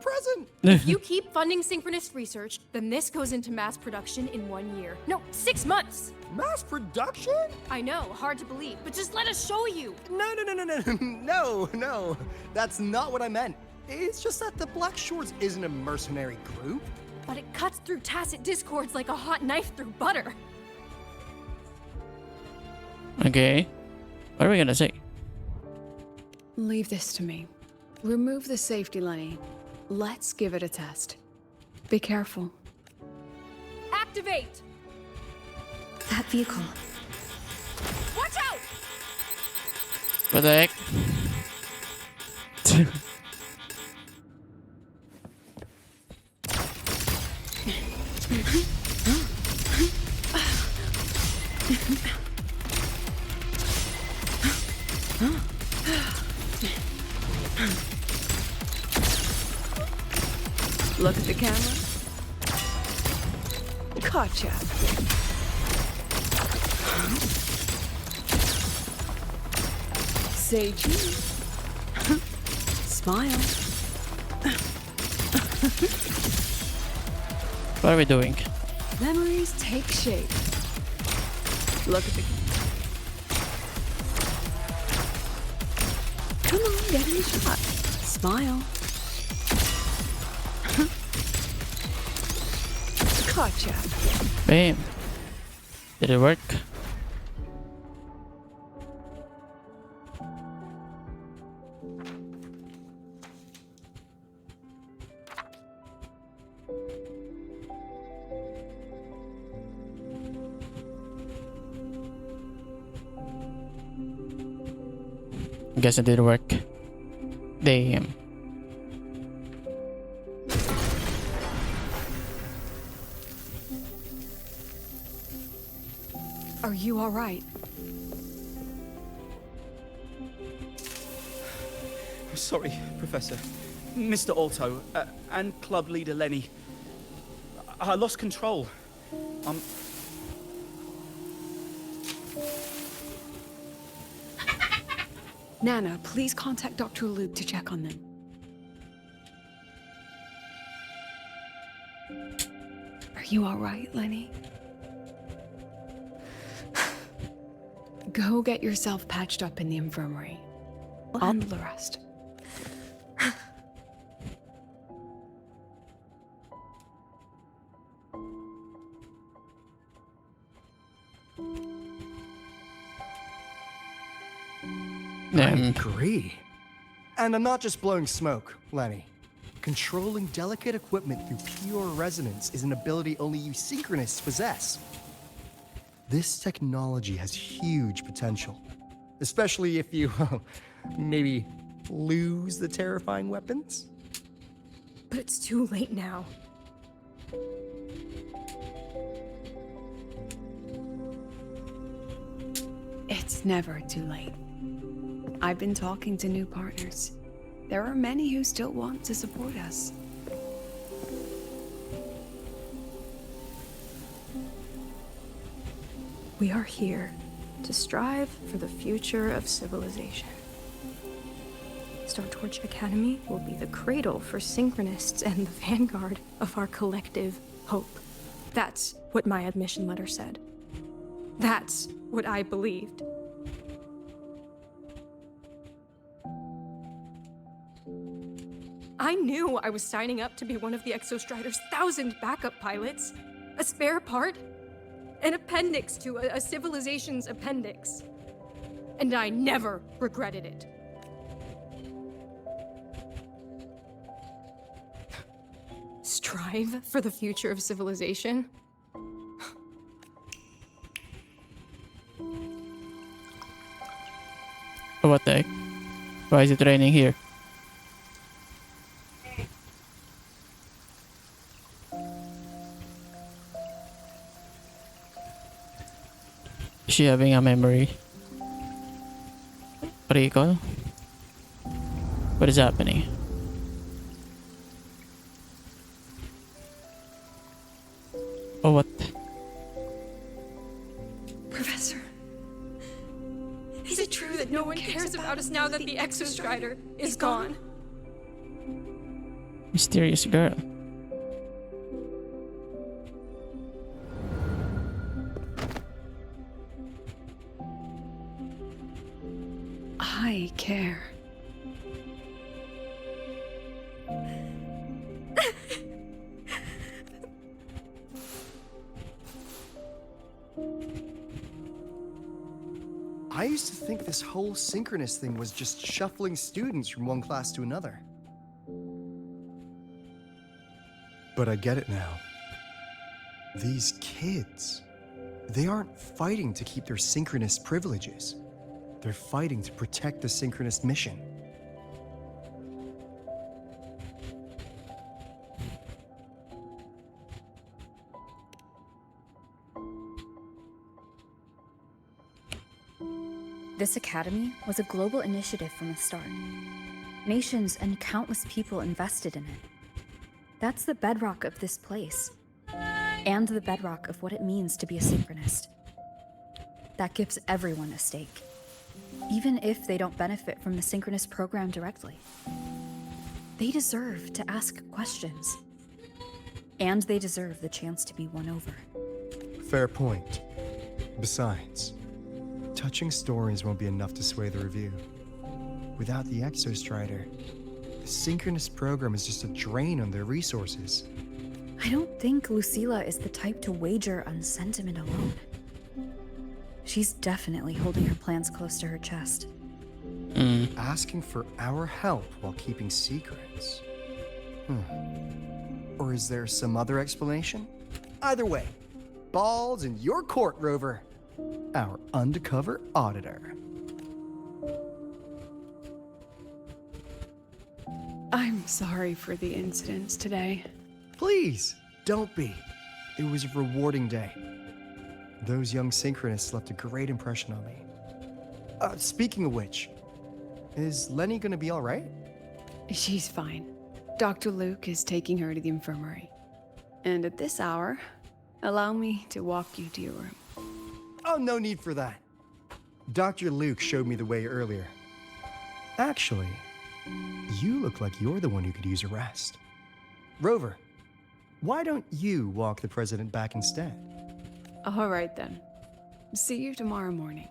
Present! If you keep funding synchronous research, then this goes into mass production in 1 year. No, 6 months! Mass production? I know, hard to believe, but just let us show you! No. That's not what I meant. It's just that the Black Shores isn't a mercenary group. But it cuts through tacit discords like a hot knife through butter. Okay. What are we gonna say? Leave this to me. Remove the safety, Lenny. Let's give it a test. Be careful. Activate! That vehicle. Watch out! What the heck? Look at the camera. Gotcha. Say cheese. Smile. What are we doing? Memories take shape. Look at the... Come on, get in the shot. Smile. Gotcha. Bam. Did it work? Guess it did work. Damn. Are you all right? Sorry, Professor. Mr. Alto, and club leader Lenny. I lost control. Nana, please contact Dr. Luke to check on them. Are you all right, Lenny? Go get yourself patched up in the infirmary. I'll handle the rest. I Damn. agree. And I'm not just blowing smoke, Lenny. Controlling delicate equipment through pure resonance is an ability only you synchronists possess. This technology has huge potential, especially if you, maybe, lose the terrifying weapons. But it's too late now. It's never too late. I've been talking to new partners. There are many who still want to support us. We are here to strive for the future of civilization. Star Torch Academy will be the cradle for synchronists and the vanguard of our collective hope. That's what my admission letter said. That's what I believed. I knew I was signing up to be one of the Exostrider's 1,000 backup pilots. A spare part. An appendix to a civilization's appendix. And I never regretted it. Strive for the future of civilization? Oh, what the heck? Why is it raining here? Is she having a memory recall? What is happening? Oh, what? Professor, is it true that no one cares about us now that the Exostrider is gone? Mysterious girl. I care. I used to think this whole synchronous thing was just shuffling students from one class to another. But I get it now. These kids, they aren't fighting to keep their synchronous privileges. They're fighting to protect the synchronous mission. This academy was a global initiative from the start. Nations and countless people invested in it. That's the bedrock of this place. And the bedrock of what it means to be a synchronist. That gives everyone a stake. Even if they don't benefit from the synchronous program directly. They deserve to ask questions. And they deserve the chance to be won over. Fair point. Besides, touching stories won't be enough to sway the review. Without the Exostrider, the synchronous program is just a drain on their resources. I don't think Lucilla is the type to wager on sentiment alone. She's definitely holding her plans close to her chest. Asking for our help while keeping secrets. Or is there some other explanation? Either way, ball's in your court, Rover. Our undercover auditor. I'm sorry for the incidents today. Please, don't be. It was a rewarding day. Those young synchronists left a great impression on me. Speaking of which, is Lenny gonna be all right? She's fine. Dr. Luke is taking her to the infirmary. And at this hour, allow me to walk you to your room. Oh, no need for that. Dr. Luke showed me the way earlier. Actually, you look like you're the one who could use a rest. Rover, why don't you walk the president back instead? All right then. See you tomorrow morning.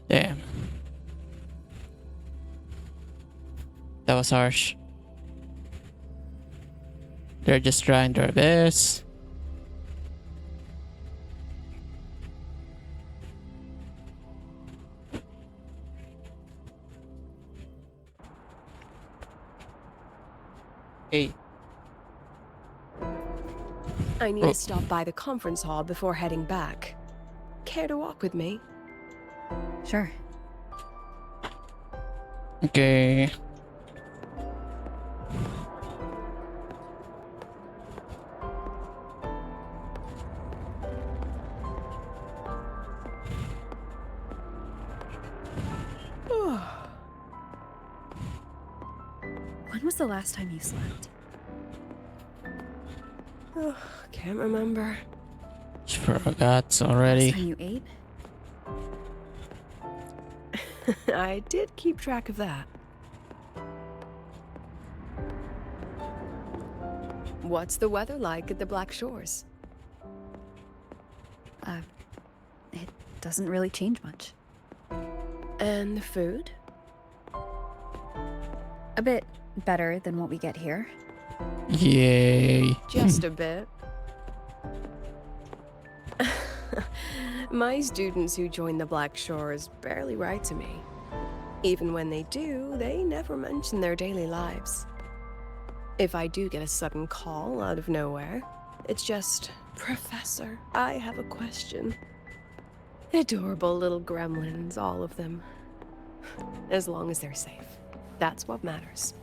Damn. That was harsh. They're just trying their best. Hey. I need Oh. to stop by the conference hall before heading back. Care to walk with me? Sure. Okay. When was the last time you slept? Oh, can't remember. Forgot already. Last time you ate? I did keep track of that. What's the weather like at the Black Shores? It doesn't really change much. And the food? A bit better than what we get here. Yay. Just a bit. My students who join the Black Shores barely write to me. Even when they do, they never mention their daily lives. If I do get a sudden call out of nowhere, it's just, Professor, I have a question. Adorable little gremlins, all of them. As long as they're safe. That's what matters.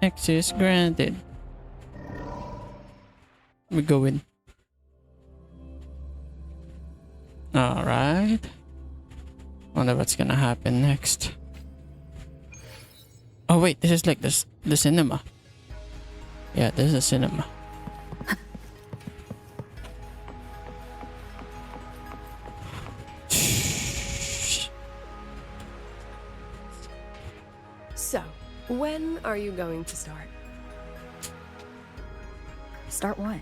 Access granted. We go in. Alright. Wonder what's gonna happen next. Oh wait, this is like the cinema. Yeah, this is a cinema. So, when are you going to start? Start what?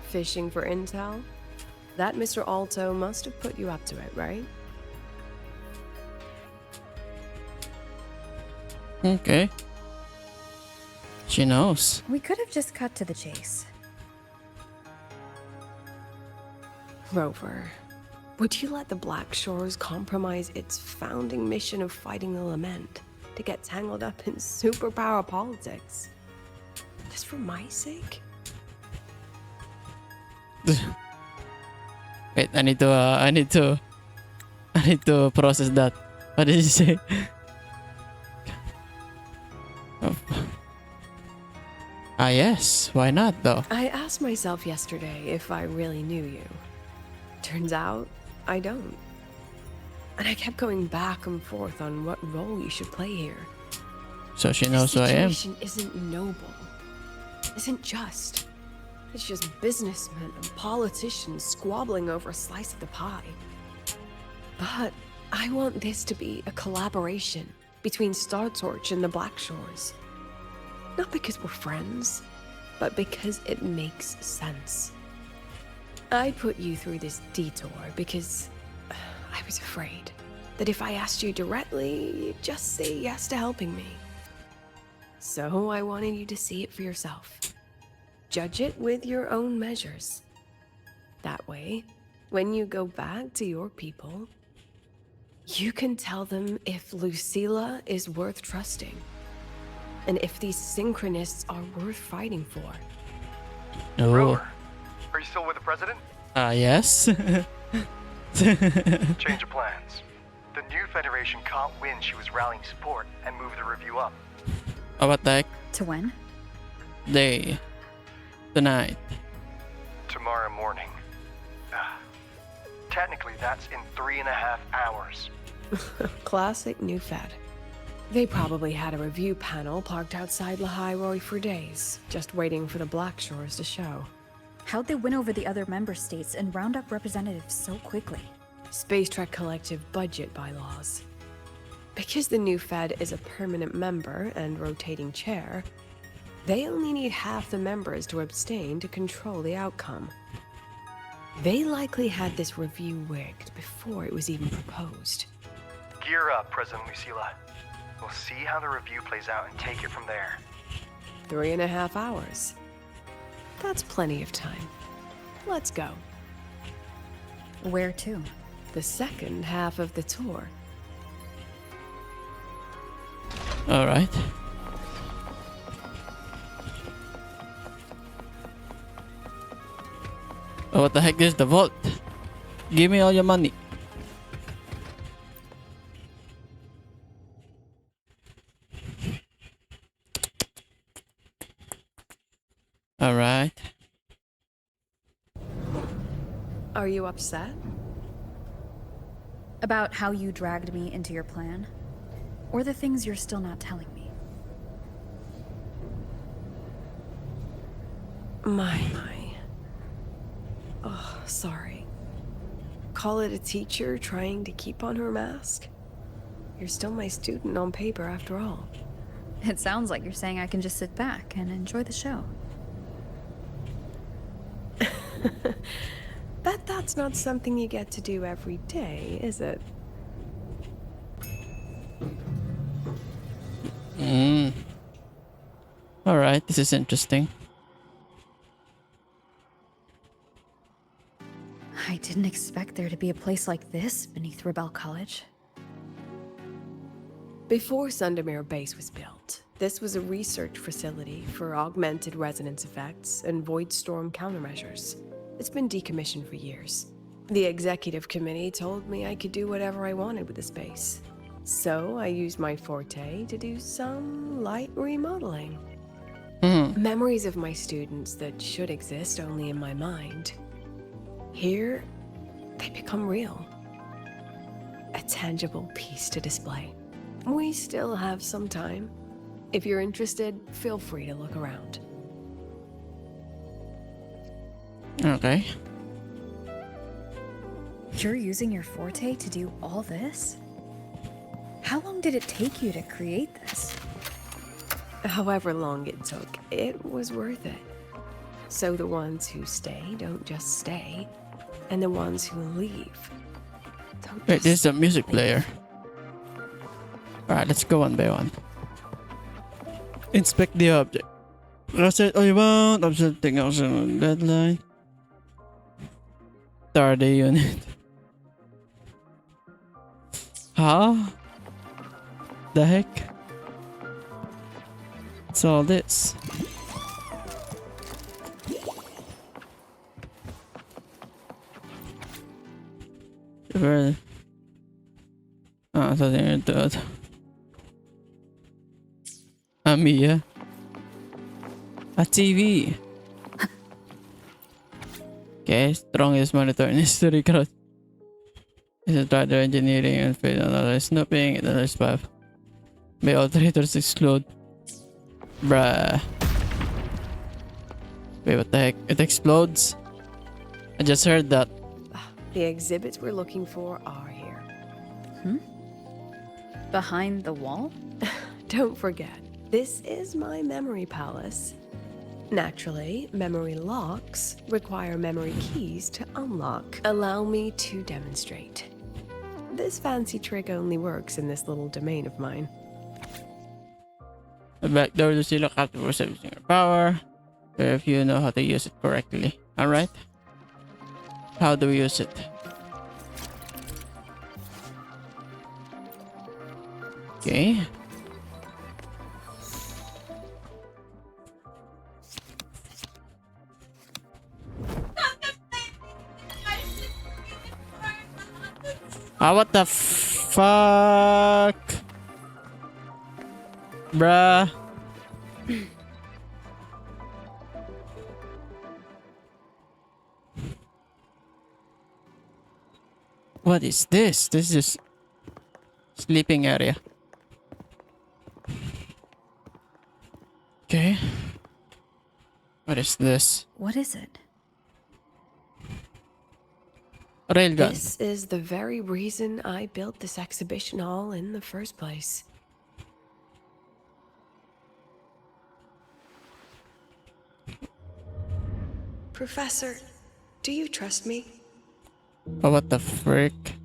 Fishing for intel? That Mr. Alto must have put you up to it, right? Okay. She knows. We could have just cut to the chase. Rover, would you let the Black Shores compromise its founding mission of fighting the Lament to get tangled up in superpower politics? Just for my sake? Wait, I need to process that. What did you say? Oh. Ah yes, why not though? I asked myself yesterday if I really knew you. Turns out, I don't. And I kept going back and forth on what role you should play here. So she knows who This I am. situation isn't noble. Isn't just. It's just businessmen and politicians squabbling over a slice of the pie. But I want this to be a collaboration between Star Torch and the Black Shores. Not because we're friends, but because it makes sense. I put you through this detour because I was afraid that if I asked you directly, you'd just say yes to helping me. So I wanted you to see it for yourself. Judge it with your own measures. That way, when you go back to your people, you can tell them if Lucilla is worth trusting, and if these synchronists are worth fighting for. Oh. Rover, are you still with the president? Yes. Change of plans. The new Federation caught wind she was rallying support and moved the review up. Oh, what the heck? To when? Day. Tonight. Tomorrow morning. Technically, that's in 3.5 hours. Classic New Fed. They probably had a review panel parked outside Lahai for days, just waiting for the Black Shores to show. How'd they win over the other member states and round up representatives so quickly? Space Trek Collective budget bylaws. Because the new Fed is a permanent member and rotating chair, they only need half the members to abstain to control the outcome. They likely had this review rigged before it was even proposed. Gear up, President Lucilla. We'll see how the review plays out and take it from there. 3.5 hours. That's plenty of time. let's go. Where to? The second half of the tour. All right. Oh, what the heck is the vault? Give me all your money. All right. Are you upset? About how you dragged me into your plan? Or the things you're still not telling me? My. Oh, sorry. Call it a teacher trying to keep on her mask? You're still my student on paper after all. It sounds like you're saying I can just sit back and enjoy the show. That's not something you get to do every day, is it? All right, this is interesting. I didn't expect there to be a place like this beneath Rebel College. Before Sundermere Base was built, this was a research facility for augmented resonance effects and void storm countermeasures. It's been decommissioned for years. The executive committee told me I could do whatever I wanted with the space. So I used my forte to do some light remodeling. Memories of my students that should exist only in my mind. Here, they become real. A tangible piece to display. We still have some time. If you're interested, feel free to look around. Okay. You're using your forte to do all this? How long did it take you to create this? However long it took, it was worth it. So the ones who stay don't just stay, and the ones who leave don't Wait, this is a music player. Alright, let's go one by one. Inspect the object. Reset all you want. Observe thing else on deadline. Start the unit. Huh? The heck? What's all this? Where? Ah, so they're dead. Mia. A TV. Okay, strongest monitor in history. Crowd. This is rather engineering and fail analyze snooping and analyze path. May alterators explode. Bruh. Wait, what the heck? It explodes? I just heard that. The exhibits we're looking for are here. Behind the wall? Don't forget, this is my memory palace. Naturally, memory locks require memory keys to unlock. Allow me to demonstrate. This fancy trick only works in this little domain of mine. The back door Lucilla captures everything your power. If you know how to use it correctly. Alright? How do we use it? Okay. Ah, what the fuck? Bruh. What is this? This is sleeping area. Okay. What is this? What is it? Railgun. This is the very reason I built this exhibition hall in the first place. Professor, do you trust me? Oh, what the frick?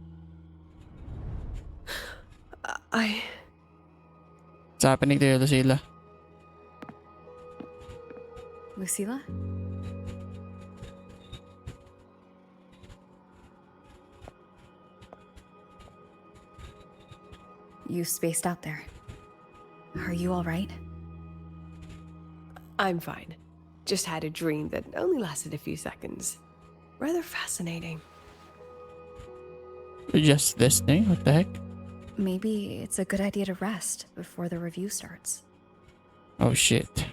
What's happening to you, Lucilla? Lucilla? You spaced out there. Are you alright? I'm fine. Just had a dream that only lasted a few seconds. Rather fascinating. You're just listening? What the heck? Maybe it's a good idea to rest before the review starts. Oh shit.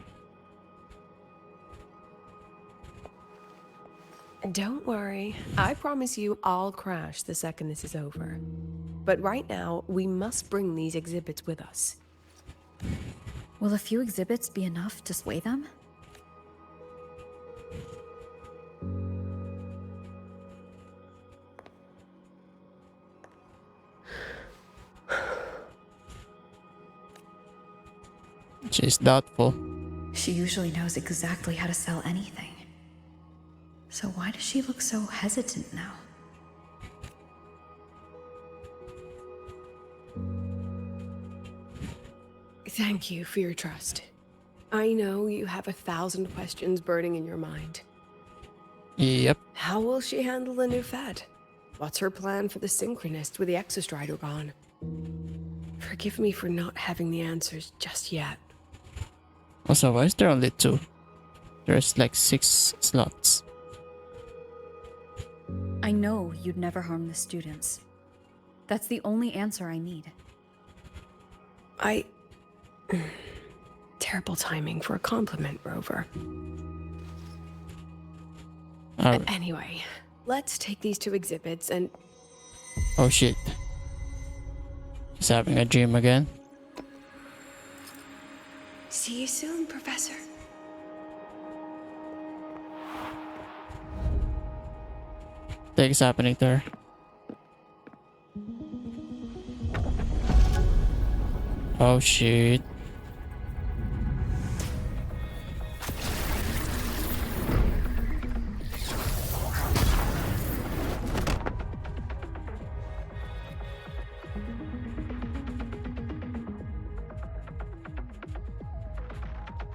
Don't worry. I promise you I'll crash the second this is over. But right now, we must bring these exhibits with us. Will a few exhibits be enough to sway them? She's doubtful. She usually knows exactly how to sell anything. So why does she look so hesitant now? Thank you for your trust. I know you have 1,000 questions burning in your mind. Yep. How will she handle the new Fed? What's her plan for the Synchronist with the Exostrider gone? Forgive me for not having the answers just yet. Also, why is there only 2? There's like 6 slots. I know you'd never harm the students. That's the only answer I need. Terrible timing for a compliment, Rover. Anyway, let's take these 2 exhibits and... Oh shit. She's having a dream again. See you soon, Professor. Things happening to her. Oh shit.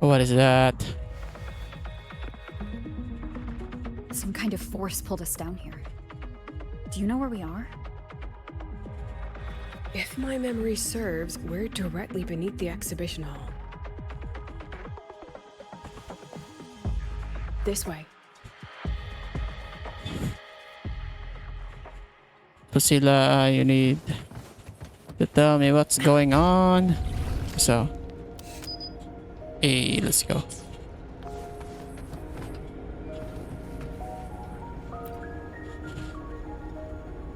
What is that? Some kind of force pulled us down here. Do you know where we are? If my memory serves, we're directly beneath the exhibition hall. This way. Lucilla, you need to tell me what's going on. So, hey, let's go.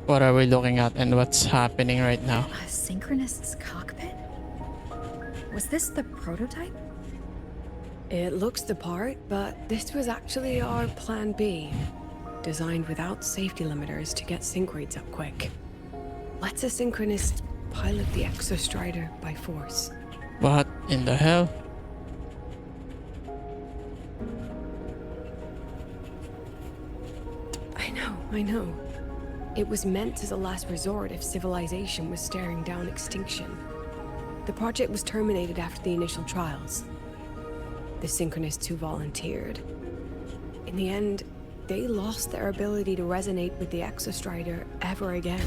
What are we looking at and what's happening right now? A Synchronist's cockpit? Was this the prototype? It looks the part, but this was actually our plan B. Designed without safety limiters to get sync rates up quick. Lets a Synchronist pilot the Exostrider by force. What in the hell? I know. It was meant as a last resort if civilization was staring down extinction. The project was terminated after the initial trials. The Synchronists who volunteered. In the end, they lost their ability to resonate with the Exostrider ever again.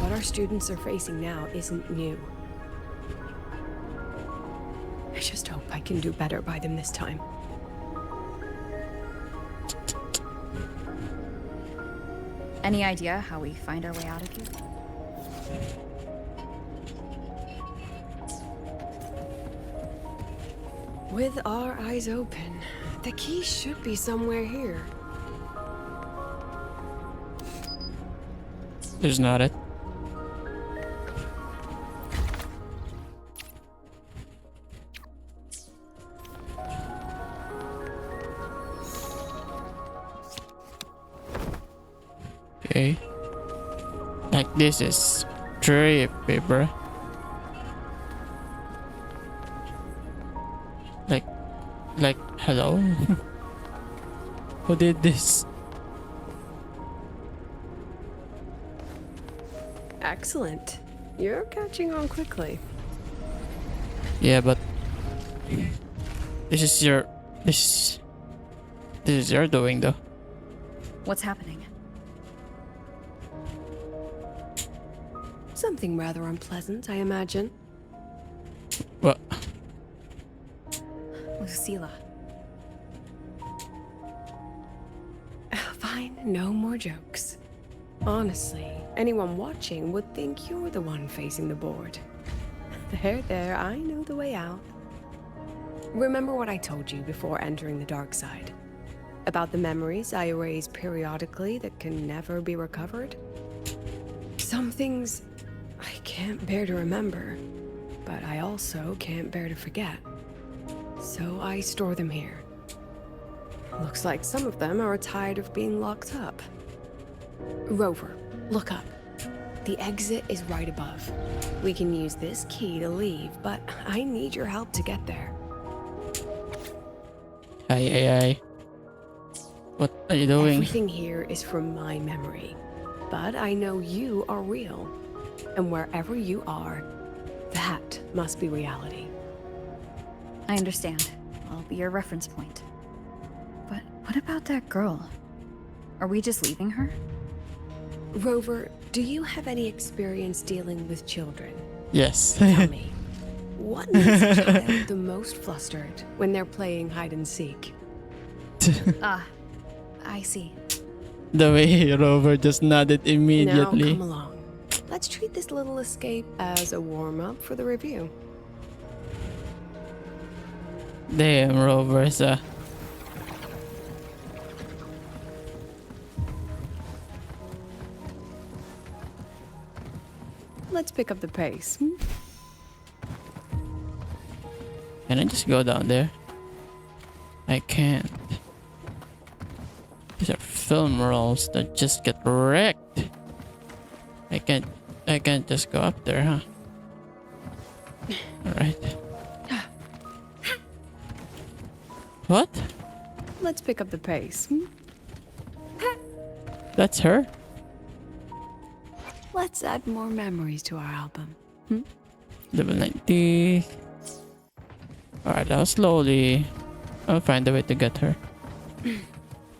What our students are facing now isn't new. I just hope I can do better by them this time. Any idea how we find our way out of here? With our eyes open, the key should be somewhere here. There's not it. Okay. Like this is trippy, bro. Like, hello? Who did this? Excellent. You're catching on quickly. Yeah, but this is your doing though. What's happening? Something rather unpleasant, I imagine. What? Lucilla. Fine, no more jokes. Honestly, anyone watching would think you're the one facing the board. There, I know the way out. Remember what I told you before entering the dark side? About the memories I erase periodically that can never be recovered? Some things I can't bear to remember, but I also can't bear to forget. So I store them here. Looks like some of them are tired of being locked up. Rover, look up. The exit is right above. We can use this key to leave, but I need your help to get there. Aye. What are you doing? Everything here is from my memory, but I know you are real. And wherever you are, that must be reality. I understand. I'll be your reference point. But what about that girl? Are we just leaving her? Rover, do you have any experience dealing with children? Yes. Tell me, what makes a child the most flustered when they're playing hide and seek? Ah, I see. The way Rover just nodded Now immediately. come along. Let's treat this little escape as a warm-up for the review. Damn, Rover's Let's pick up the pace. Can I just go down there? I can't. These are film rolls that just get wrecked. I can't just go up there, huh? Alright. What? Let's pick up the pace. That's her? Let's add more memories to our album. Level 90. Alright, I'll slowly. I'll find a way to get her.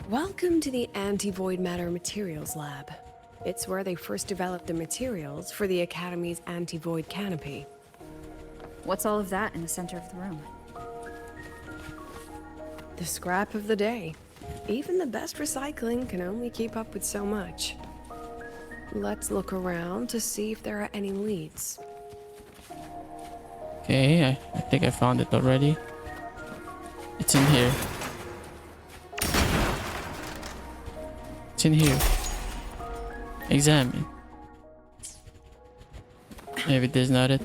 Welcome to the Anti-Void Matter Materials Lab. It's where they first developed the materials for the Academy's anti-void canopy. What's all of that in the center of the room? The scrap of the day. Even the best recycling can only keep up with so much. Let's look around to see if there are any leads. Okay, I think I found it already. It's in here. It's in here. Examine. Maybe this is not it.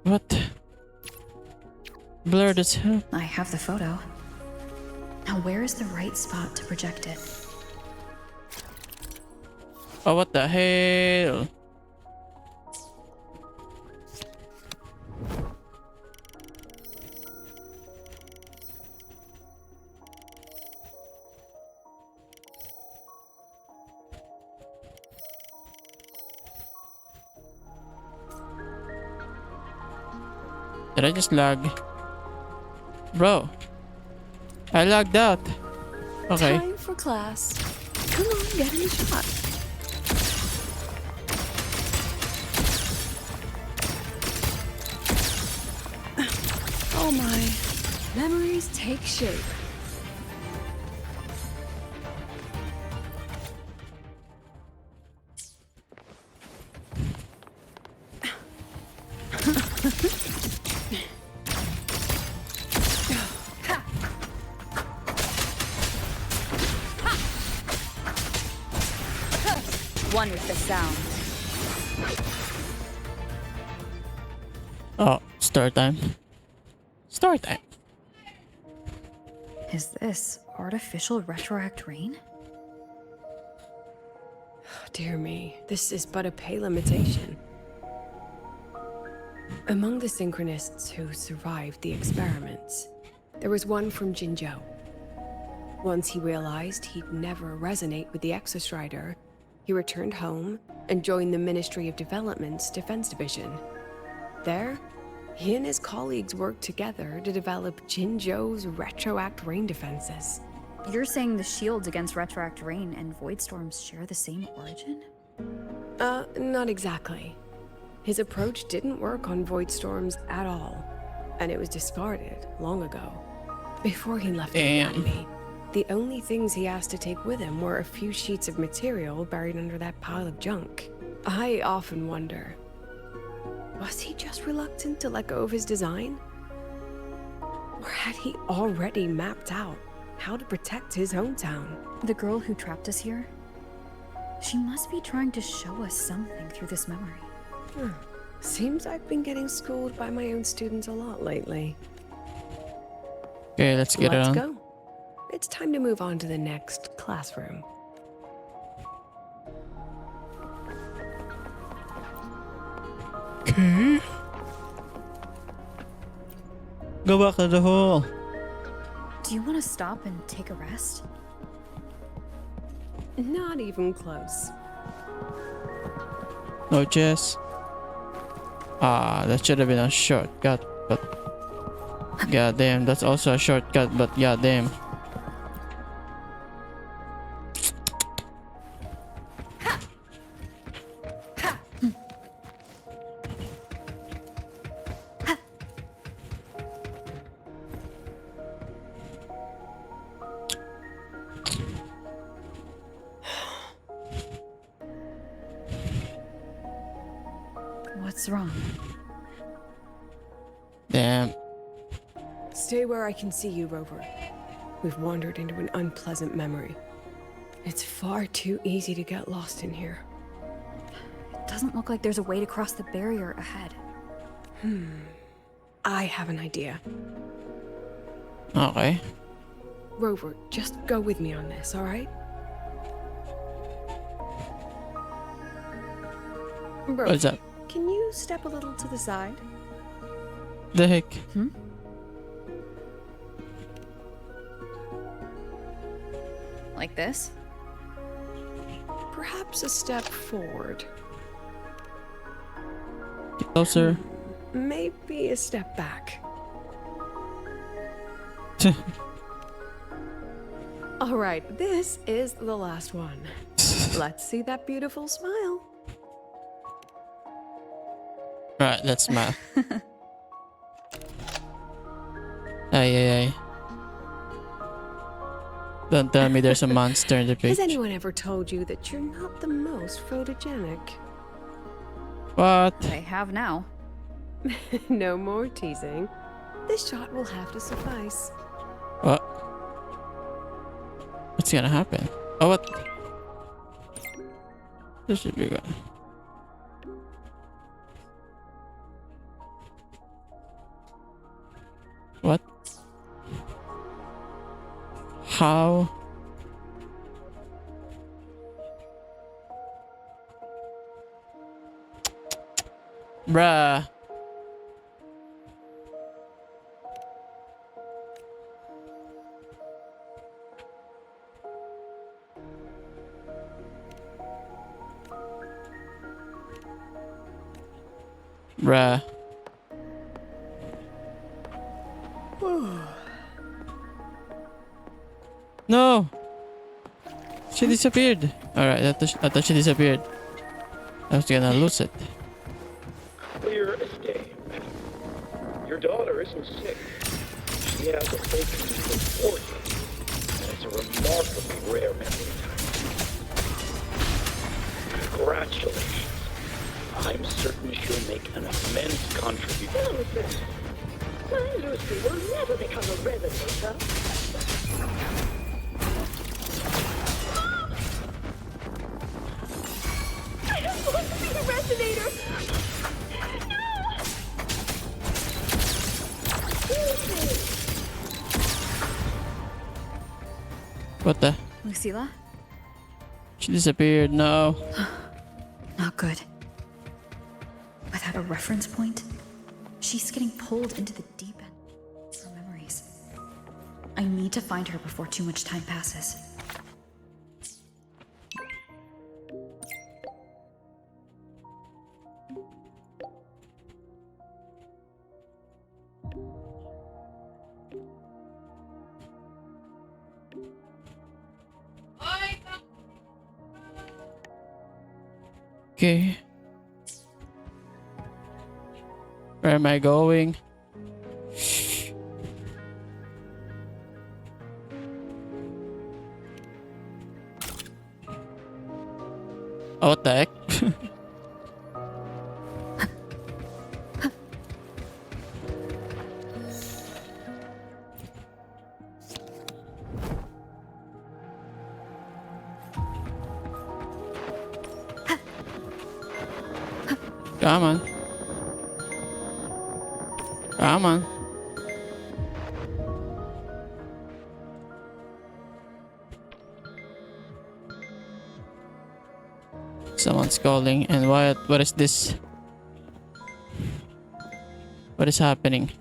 What? Blurred as hell. I have the photo. Now where is the right spot to project it? Oh, what the hell? Did I just lag? Bro, I lagged out. Okay. Time for class. Come on, get in the shot. Oh my. Memories take shape. One with the sound. Oh, start time. Start time. Is this artificial retroact rain? Dear me, this is but a pale imitation. Among the synchronists who survived the experiments, there was one from Jinzhou. Once he realized he'd never resonate with the Exostrider, he returned home and joined the Ministry of Development's Defense Division. There, he and his colleagues worked together to develop Jinzhou's Retroact rain defenses. You're saying the shields against Retroact Rain and Void Storms share the same origin? Not exactly. His approach didn't work on Void Storms at all, and it was discarded long ago. Before he left the Academy, the only things he asked to take with him were a few sheets of material buried under that pile of junk. I often wonder, was he just reluctant to let go of his design? Or had he already mapped out how to protect his hometown? The girl who trapped us here? She must be trying to show us something through this memory. Seems I've been getting schooled by my own students a lot lately. Okay, let's get Let's on. go. It's time to move on to the next classroom. Okay. Go back to the hall. Do you want to stop and take a rest? Not even close. No chess. Ah, that should have been a shortcut, but goddamn, that's also a shortcut, but goddamn. What's wrong? Damn. Stay where I can see you, Rover. We've wandered into an unpleasant memory. It's far too easy to get lost in here. It doesn't look like there's a way to cross the barrier ahead. I have an idea. Okay. Rover, just go with me on this, all right? Rover, What's up? can you step a little to the side? The heck? Like this? Perhaps a step forward. Get closer. Maybe a step back. All right, this is the last one. Let's see that beautiful smile. Right, let's smile. Ay. Don't tell me there's a monster in the Has picture. anyone ever told you that you're not the most photogenic? What? They have now. No more teasing. This shot will have to suffice. What? What's gonna happen? Oh, what? This should be good. What? How? Bruh. Bruh. No! She disappeared. Alright, I thought she disappeared. I was gonna lose it. Clear as day. Your daughter isn't sick. She has a focus for 40. And it's a remarkably rare memory type. Congratulations. I'm certain she'll make an immense contribution. Nonsense. My Lucy will never become a resonator. I don't want to be a resonator! What the? Lucilla? She disappeared. No. Not good. Without a reference point, she's getting pulled into the deep end of her memories. I need to find her before too much time passes. Okay. Where am I going? Oh, what the heck? Come on. Come on. Someone's calling, and what is this? What is happening?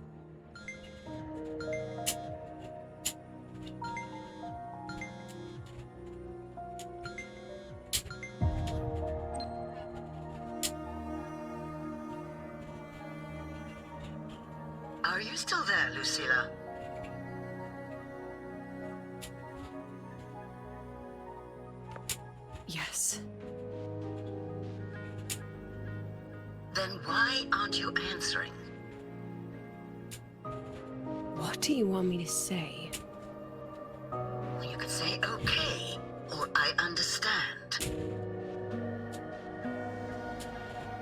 Are you still there, Lucilla? Yes. Then why aren't you answering? What do you want me to say? You could say okay, or I understand.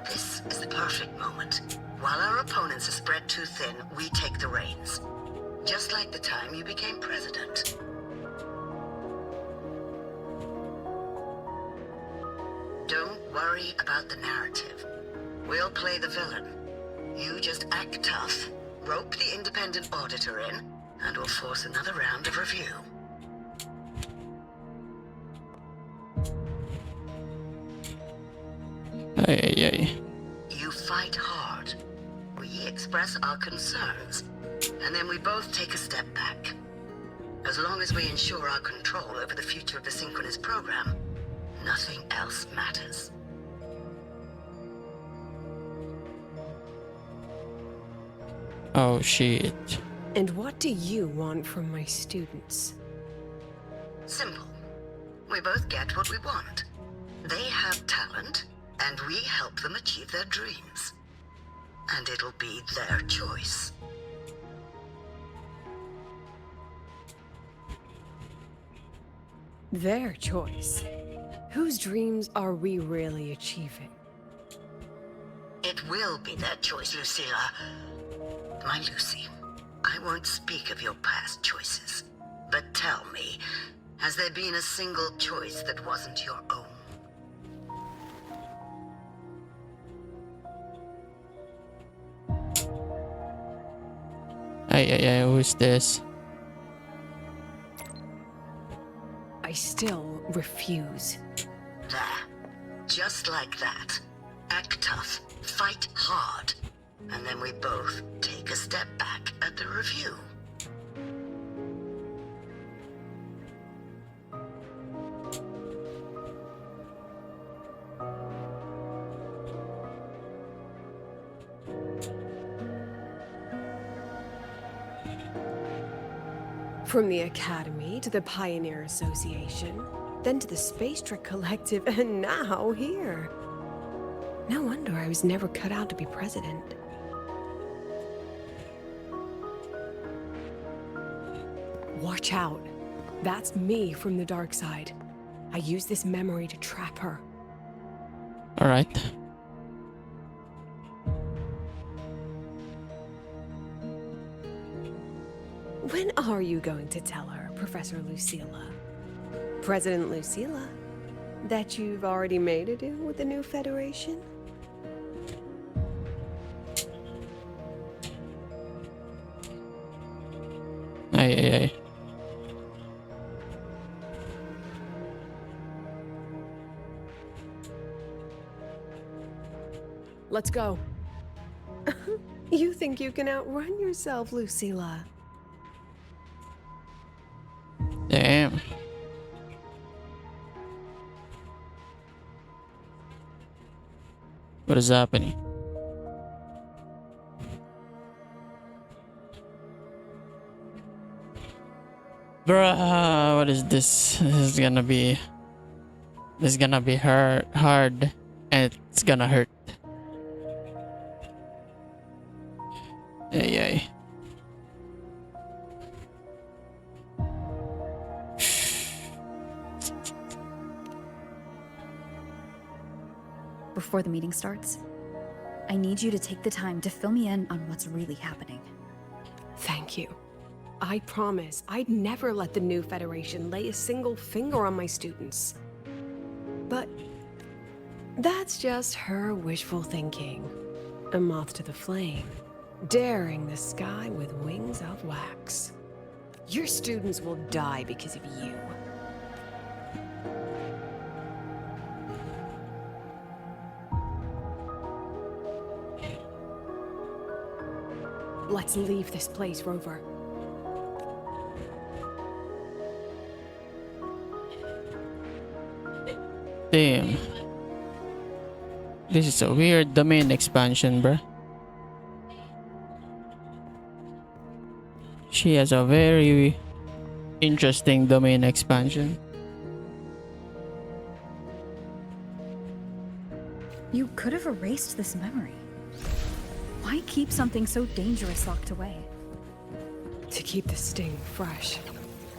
This is the perfect moment. While our opponents are spread too thin, we take the reins. Just like the time you became president. Don't worry about the narrative. We'll play the villain. You just act tough, rope the independent auditor in, and we'll force another round of review. Ay, ay, ay. You fight hard. We express our concerns, and then we both take a step back. As long as we ensure our control over the future of the synchronous program, nothing else matters. Oh shit. And what do you want from my students? Simple. We both get what we want. They have talent, and we help them achieve their dreams. And it'll be their choice. Their choice. Whose dreams are we really achieving? It will be their choice, Lucilla. My Lucy, I won't speak of your past choices. But tell me, has there been a single choice that wasn't your own? Ay, ay, ay, who's this? I still refuse. There. Just like that. Act tough, fight hard, and then we both take a step back at the review. From the Academy to the Pioneer Association, then to the Space Trek Collective, and now here. No wonder I was never cut out to be president. Watch out. That's me from the dark side. I use this memory to trap her. Alright. When are you going to tell her, Professor Lucilla? President Lucilla? That you've already made a deal with the new Federation? Ay, ay, ay. Let's go. You think you can outrun yourself, Lucilla? Damn. What is happening? Bruh, what is this? This is gonna be hard. And it's gonna hurt. Ay. Before the meeting starts, I need you to take the time to fill me in on what's really happening. Thank you. I promise I'd never let the new Federation lay a single finger on my students. But that's just her wishful thinking. A moth to the flame, daring the sky with wings of wax. Your students will die because of you. Let's leave this place, Rover. Damn. This is a weird domain expansion, bruh. She has a very interesting domain expansion. You could have erased this memory. Why keep something so dangerous locked away? To keep the sting fresh.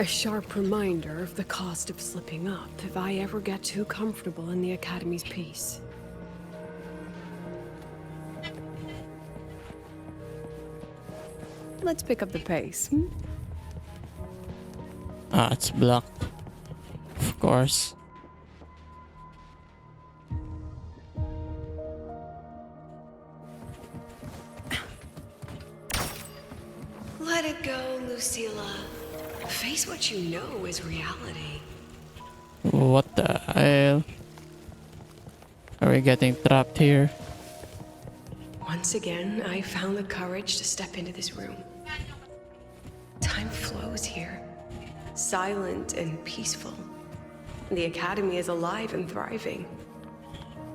A sharp reminder of the cost of slipping up if I ever get too comfortable in the Academy's peace. Let's pick up the pace. Ah, it's blocked. Of course. Let it go, Lucilla. Face what you know is reality. What the hell? Are we getting trapped here? Once again, I found the courage to step into this room. Time flows here. Silent and peaceful. The Academy is alive and thriving.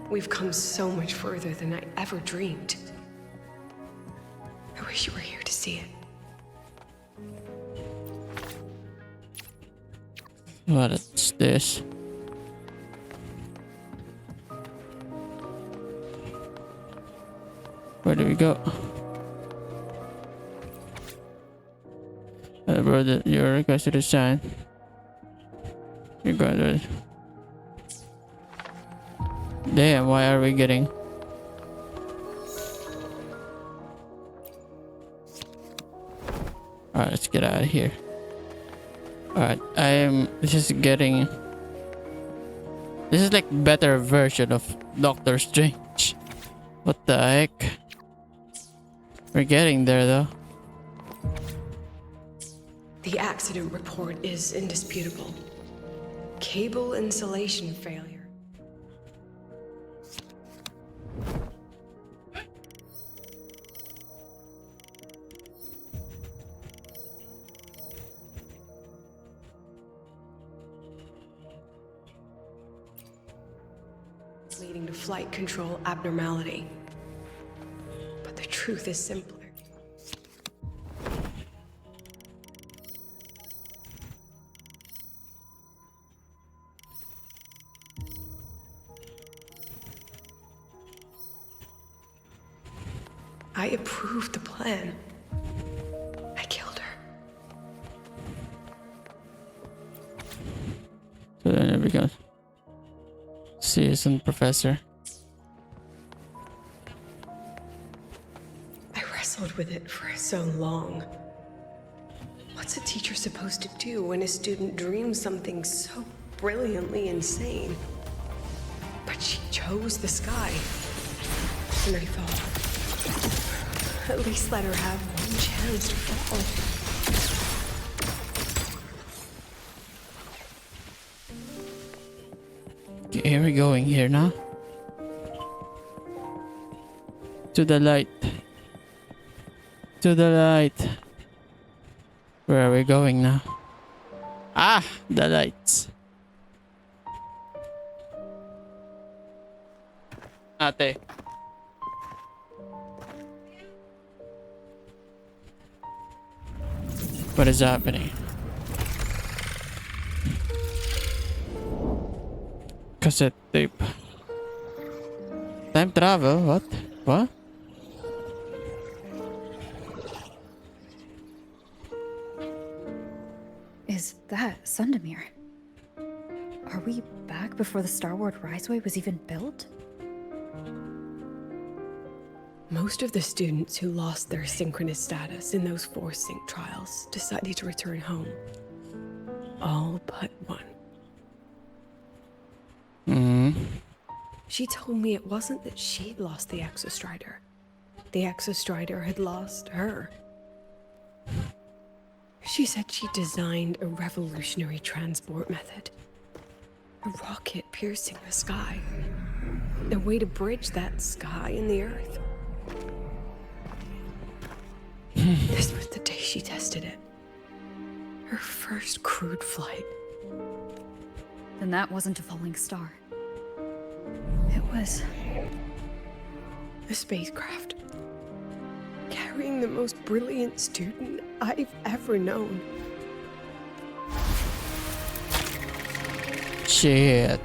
We've come so much further than I ever dreamed. I wish you were here to see it. What is this? Where do we go? Bro, your request to sign. You're going to. Damn, why are we getting? Alright, let's get out of here. Alright, this is getting. This is like better version of Doctor Strange. What the heck? We're getting there though. The accident report is indisputable. Cable insulation failure. Leading to flight control abnormality. But the truth is simpler. I approved the plan. I killed her. So then it becomes seasoned professor. I wrestled with it for so long. What's a teacher supposed to do when a student dreams something so brilliantly insane? But she chose the sky. And I thought, at least let her have one chance to fall. Okay, we're going here now. To the light. To the light. Where are we going now? Ah, the lights. Ate. What is happening? Cassette tape. Time travel? What? What? Is that Sundamir? Are we back before the Star Wars Riseway was even built? Most of the students who lost their synchronous status in those force sync trials decided to return home. All but one. She told me it wasn't that she'd lost the Exostrider. The Exostrider had lost her. She said she designed a revolutionary transport method. A rocket piercing the sky. A way to bridge that sky and the Earth. This was the day she tested it. Her first crewed flight. Then that wasn't a falling star. It was... a spacecraft. Carrying the most brilliant student I've ever known. Shit.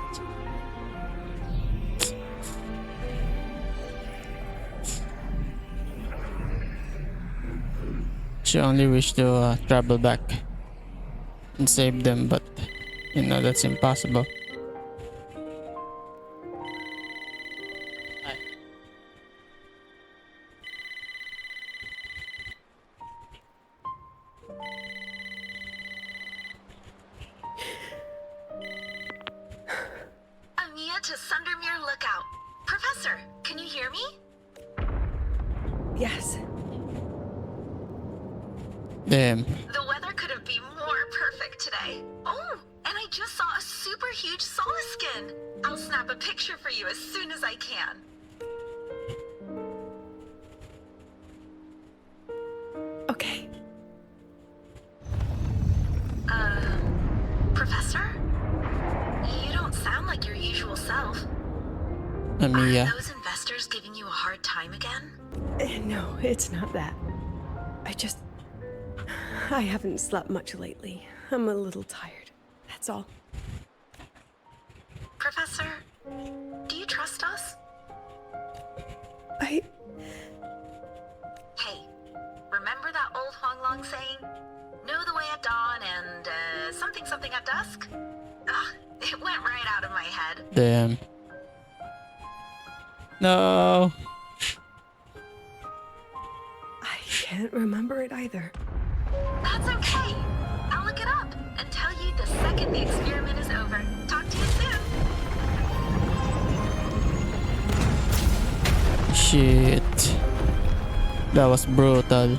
She only wished to travel back and save them, but you know that's impossible. Amiya to Sundermere Lookout. Professor, can you hear me? Yes. Damn. The weather couldn't be more perfect today. Oh, and I just saw a super huge Solaskin. I'll snap a picture for you as soon as I can. Okay. Professor? You don't sound like your usual self. Amiya. Are those investors giving you a hard time again? No, it's not that. I haven't slept much lately. I'm a little tired. That's all. Professor, do you trust us? I... Hey, remember that old Huanglong saying? Know the way at dawn and, something something at dusk? Ugh, it went right out of my head. Damn. No. I can't remember it either. That's okay. I'll look it up and tell you the second the experiment is over. Talk to you soon. Shit. That was brutal.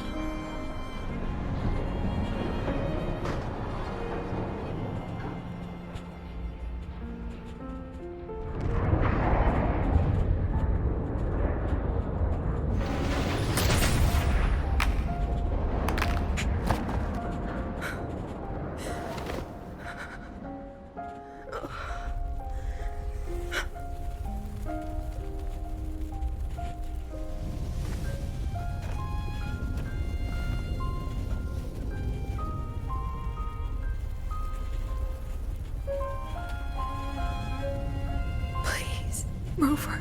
Rover.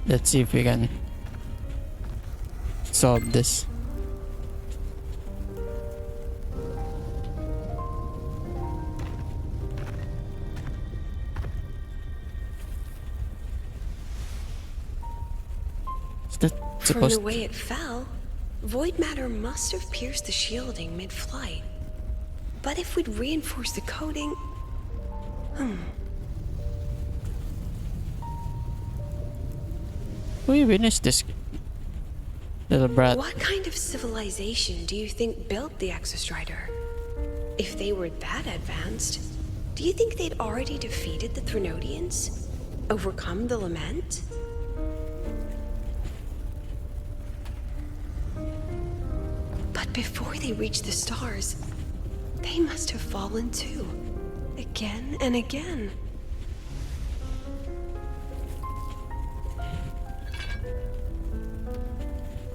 Let's see if we can solve this. Is that From supposed the way it fell, void matter must have pierced the shielding mid-flight. But if we'd reinforced the coating... We finished this little brat. What kind of civilization do you think built the Exostrider? If they were that advanced, do you think they'd already defeated the Threnodians? Overcome the Lament? But before they reached the stars, they must have fallen too. Again and again.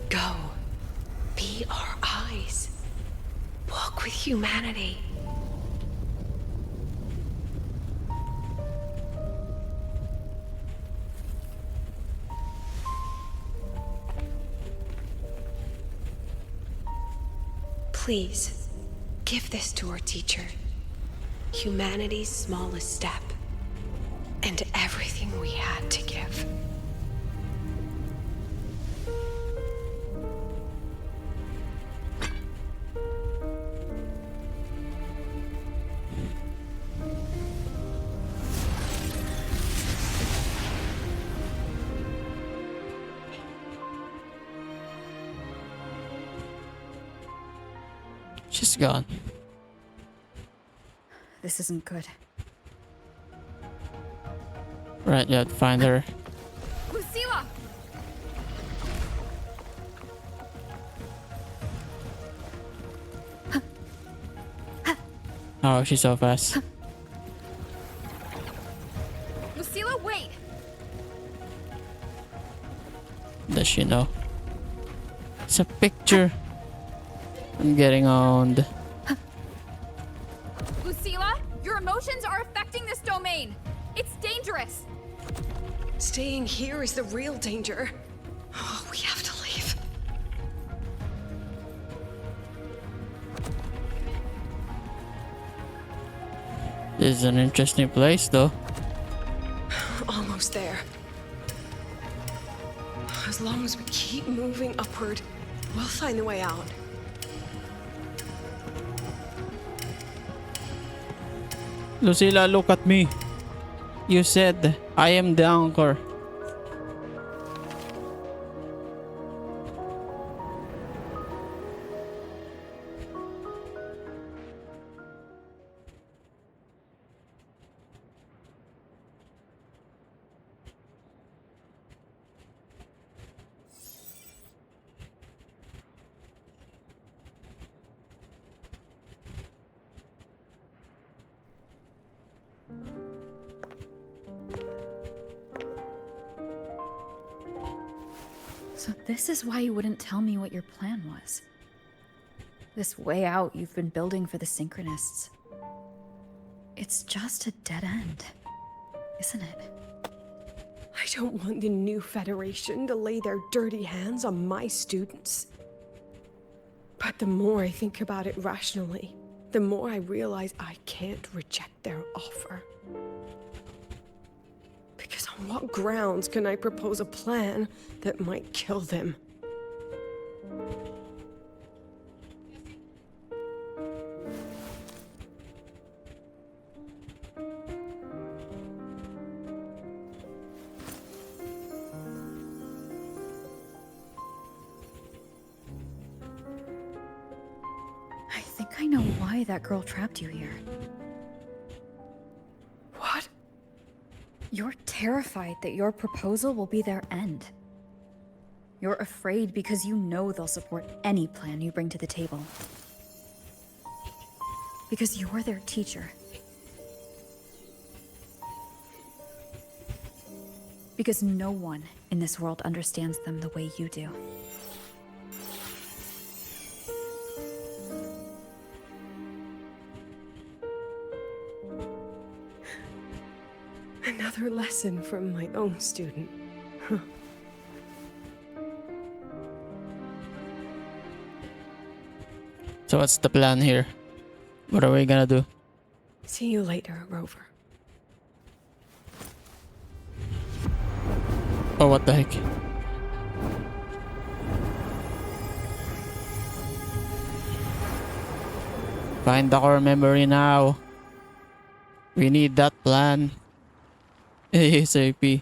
Go. Be our eyes. humanity. Please, give this to our teacher. Humanity's smallest step. And everything we had to give. She's gone. This isn't good. Right, you have to find her. Lucilla! Oh, she's so fast. Lucilla, wait! Does she know? It's a picture. I'm getting owned. Lucilla, your emotions are affecting this domain. It's dangerous. Staying here is the real danger. Oh, we have to leave. This is an interesting place, though. Almost there. As long as we keep moving upward, we'll find a way out. Lucilla, look at me. You said I am the anchor. So this is why you wouldn't tell me what your plan was. This way out you've been building for the Synchronists. It's just a dead end, isn't it? I don't want the new Federation to lay their dirty hands on my students. But the more I think about it rationally, the more I realize I can't reject their offer. Because on what grounds can I propose a plan that might kill them? I think I know why that girl trapped you here. What? You're terrified that your proposal will be their end. You're afraid because you know they'll support any plan you bring to the table. Because you're their teacher. Because no one in this world understands them the way you do. Another lesson from my own student. Huh. So what's the plan here? What are we gonna do? See you later, Rover. Oh, what the heck? Find the core memory now. We need that plan. ASAP.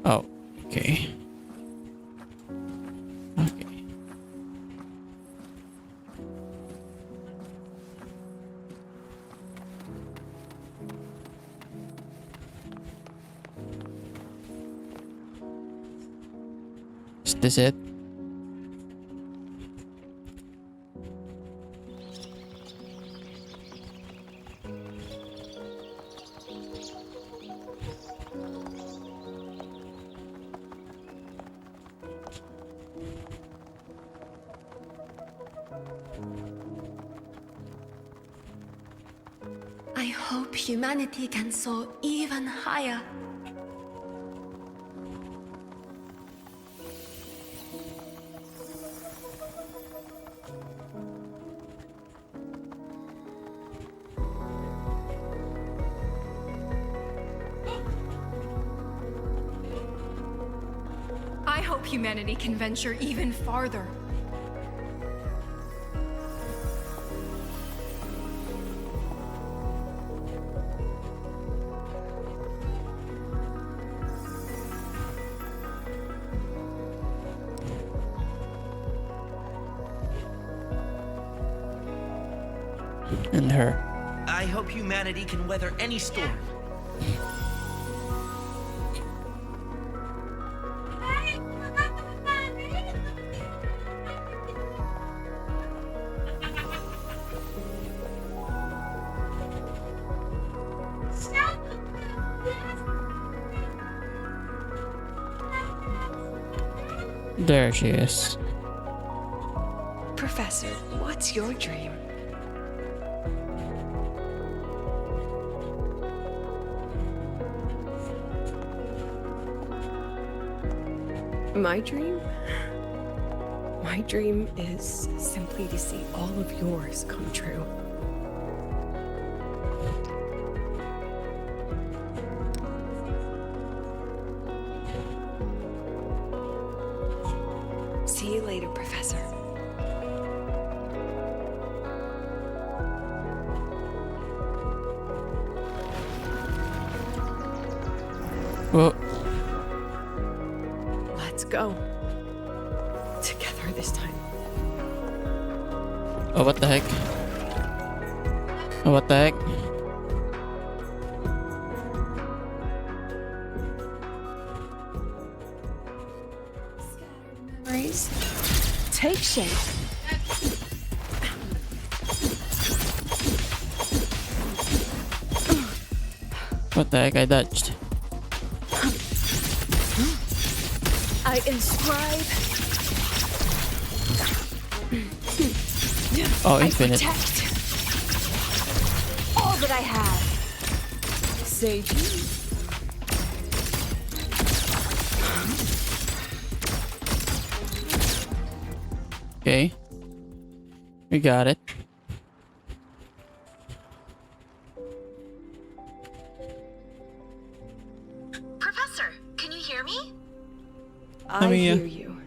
Oh, okay. Okay. Is this it? hope humanity can soar even higher. I hope humanity can venture even farther. And her. I hope humanity can weather any storm. There she is. Professor, what's your dream? My dream? My dream is simply to see all of yours come true. See you later, Professor. Well, let's go. Together this time. oh, what the heck? Oh, what the heck? Memories take shape. What the heck? I dodged. I inscribe. Oh, I infinite. protect all that I have. Seiji. Okay. We got it. Professor, can you hear me? I Mia. hear you.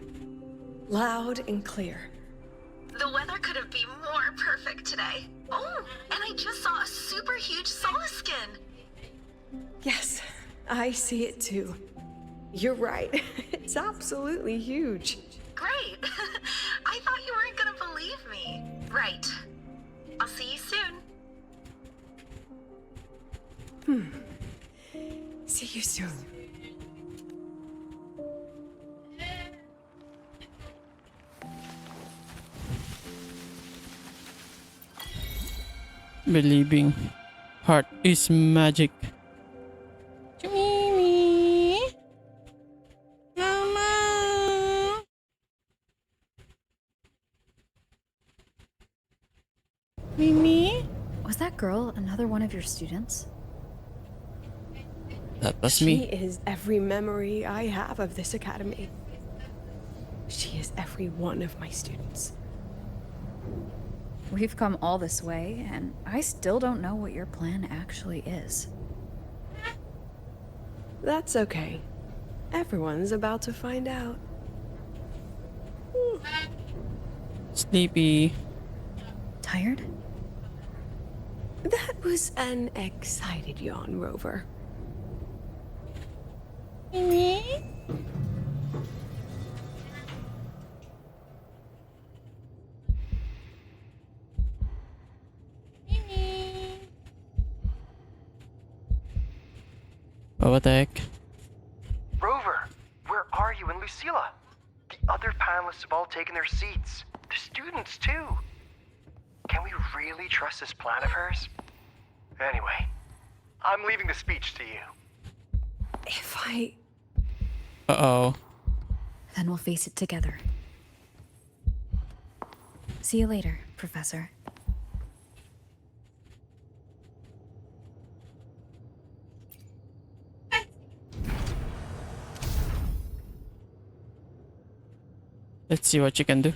Loud and clear. The weather couldn't be more perfect today. Oh, and I just saw a super huge solar skin. Yes, I see it too. You're right. It's absolutely huge. Great. I thought you weren't gonna believe me. Right. I'll see you soon. See you soon. Believing heart is magic. Mama. Mimi? Was that girl another one of your students? That was She me. is every memory I have of this academy. She is every one of my students. We've come all this way, and I still don't know what your plan actually is. That's okay. Everyone's about to find out. Sleepy. Tired? That was an excited yawn, Rover. Mimi? Oh, what the heck? Rover, where are you and Lucilla? The other panelists have all taken their seats. The students, too. Can we really trust this plan of hers? Anyway, I'm leaving the speech to you. If I... Uh-oh. Then we'll face it together. See you later, Professor. Let's see what you can do.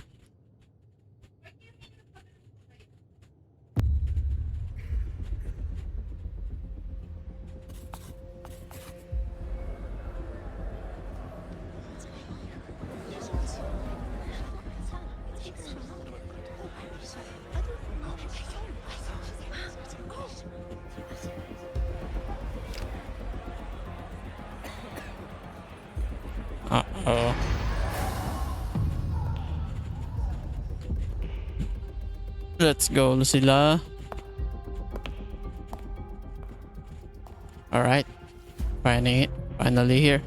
Uh-oh. Let's go, Lucilla. Alright. Finding it. Finally here.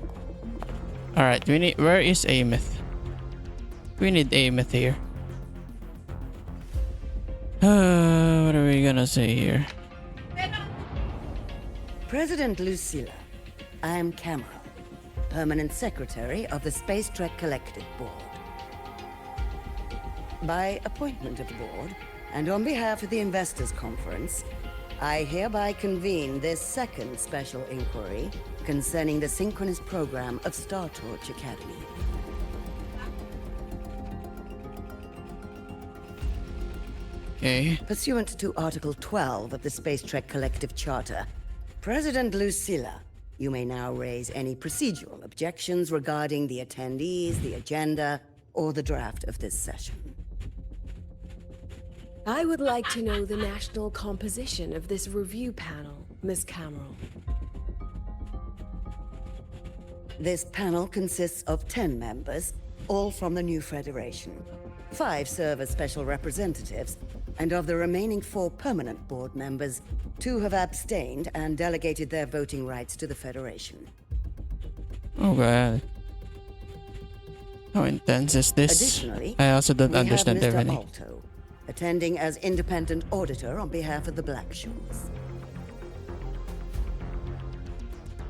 Alright, where is Ameth? We need Ameth here. What are we gonna say here? President Lucilla, I am Cameron, Permanent Secretary of the Space Trek Collective Board. By appointment of the board, and on behalf of the Investors Conference, I hereby convene this second special inquiry concerning the synchronous program of Star Torch Academy. Okay. Pursuant to Article 12 of the Space Trek Collective Charter, President Lucilla, you may now raise any procedural objections regarding the attendees, the agenda, or the draft of this session. I would like to know the national composition of this review panel, Ms. Cameron. This panel consists of 10 members, all from the new Federation. 5 serve as special representatives, and of the remaining 4 permanent board members, 2 have abstained and delegated their voting rights to the Federation. Oh god. How intense is this? Additionally, I also don't we understand have Mr. everything. Alto, attending as independent auditor on behalf of the Black Shores.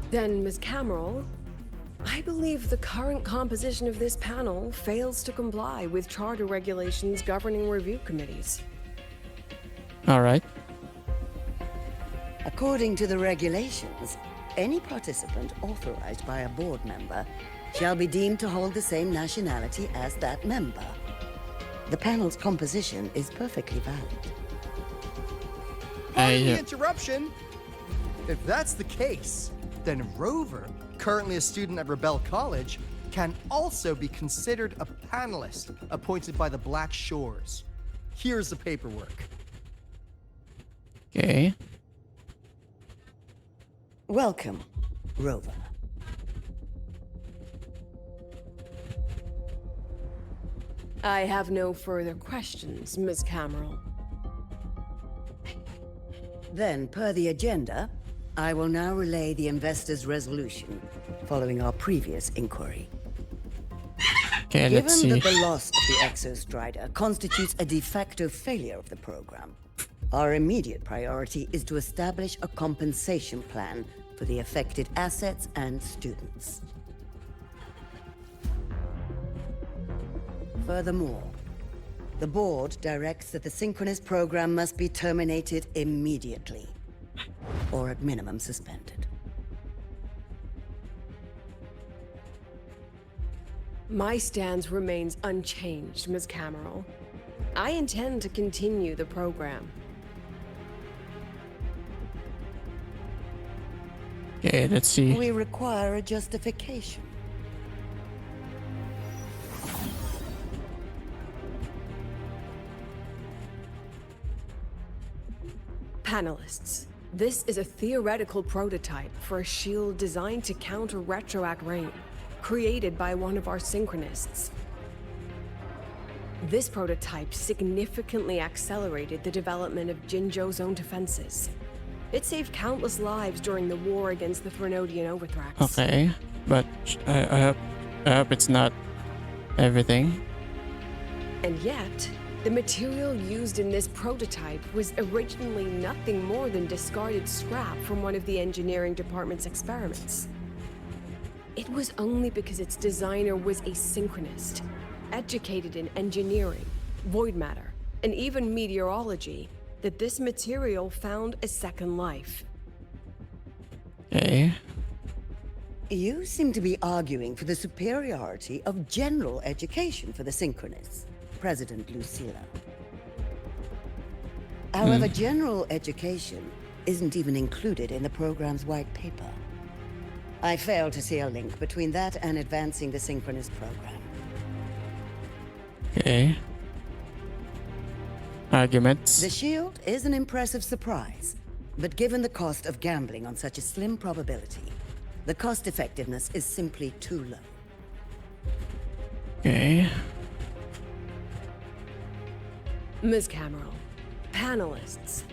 Then, Ms. Cameron, I believe the current composition of this panel fails to comply with charter regulations governing review committees. Alright. According to the regulations, any participant authorized by a board member shall be deemed to hold the same nationality as that member. The panel's composition is perfectly valid. Pardon the interruption! If that's the case, then Rover, currently a student at Rebel College, can also be considered a panelist appointed by the Black Shores. Here's the paperwork. Okay. Welcome, Rover. I have no further questions, Ms. Cameron. Then, per the agenda, I will now relay the investors' resolution following our previous inquiry. Okay, let's see. Given that the loss of the Exostrider constitutes a de facto failure of the program, our immediate priority is to establish a compensation plan for the affected assets and students. Furthermore, the board directs that the synchronous program must be terminated immediately, or at minimum suspended. My stance remains unchanged, Ms. Cameron. I intend to continue the program. Okay, let's see. We require a justification. Panelists, this is a theoretical prototype for a shield designed to counter retroact rain, created by one of our synchronists. This prototype significantly accelerated the development of Jinzhou's own defenses. It saved countless lives during the war against the Threnodian Overthrax. Okay, but I hope it's not everything. And yet, the material used in this prototype was originally nothing more than discarded scrap from one of the engineering department's experiments. It was only because its designer was a synchronist, educated in engineering, void matter, and even meteorology, that this material found a second life. Okay. You seem to be arguing for the superiority of general education for the Synchronists, President Lucilla. However, general education isn't even included in the program's white paper. I fail to see a link between that and advancing the Synchronist program. Okay. Arguments. The shield is an impressive surprise, but given the cost of gambling on such a slim probability, the cost effectiveness is simply too low. Okay. Ms. Cameron, panelists,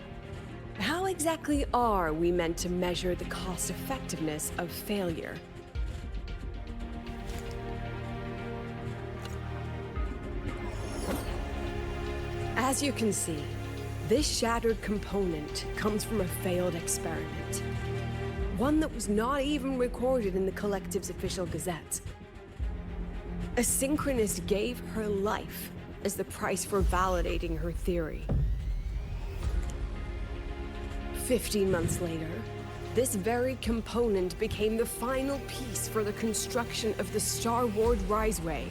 how exactly are we meant to measure the cost effectiveness of failure? As you can see, this shattered component comes from a failed experiment. One that was not even recorded in the Collective's official gazette. A Synchronist gave her life as the price for validating her theory. 15 months later, this very component became the final piece for the construction of the Star Ward Riseway,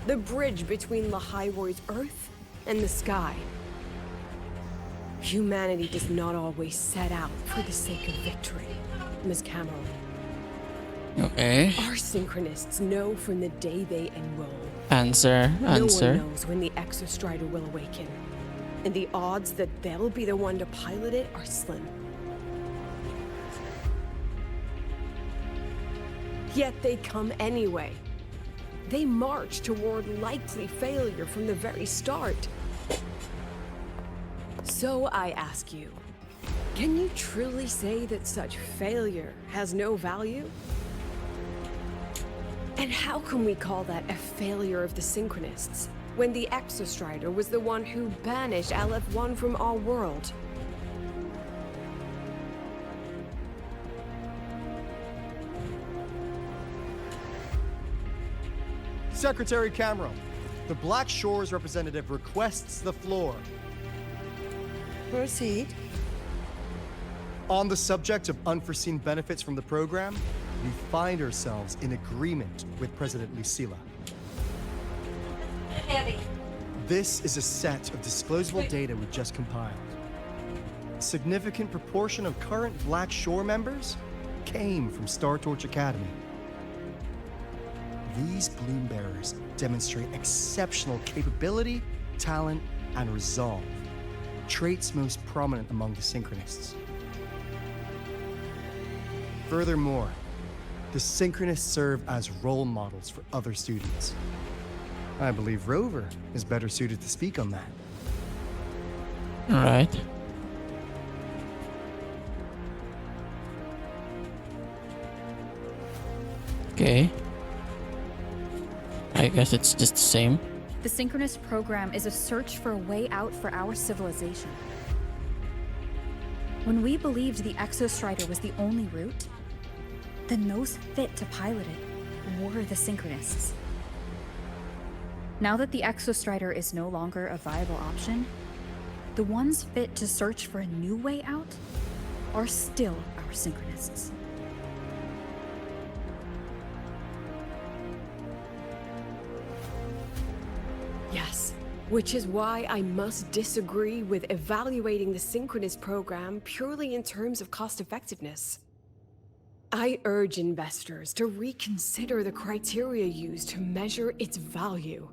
the bridge between Lahaiwar's Earth and the sky. Humanity does not always set out for the sake of victory, Ms. Cameron. Okay. Our Synchronists know from the day they enroll. Answer. No one knows when the Exostrider will awaken, and the odds that they'll be the one to pilot it are slim. Yet they come anyway. They march toward likely failure from the very start. So I ask you, can you truly say that such failure has no value? And how can we call that a failure of the Synchronists, when the Exostrider was the one who banished LF1 from our world? Secretary Cameron, the Black Shores representative requests the floor. Proceed. On the subject of unforeseen benefits from the program, we find ourselves in agreement with President Lucilla. This is a set of disclosable data we just compiled. A significant proportion of current Black Shore members came from Star Torch Academy. These Bloom Bearers demonstrate exceptional capability, talent, and resolve, traits most prominent among the Synchronists. Furthermore, the Synchronists serve as role models for other students. I believe Rover is better suited to speak on that. All right. Okay. I guess it's just the same. The Synchronist program is a search for a way out for our civilization. When we believed the Exostrider was the only route, then those fit to pilot it were the Synchronists. Now that the Exostrider is no longer a viable option, the ones fit to search for a new way out are still our Synchronists. Yes, which is why I must disagree with evaluating the Synchronist program purely in terms of cost effectiveness. I urge investors to reconsider the criteria used to measure its value.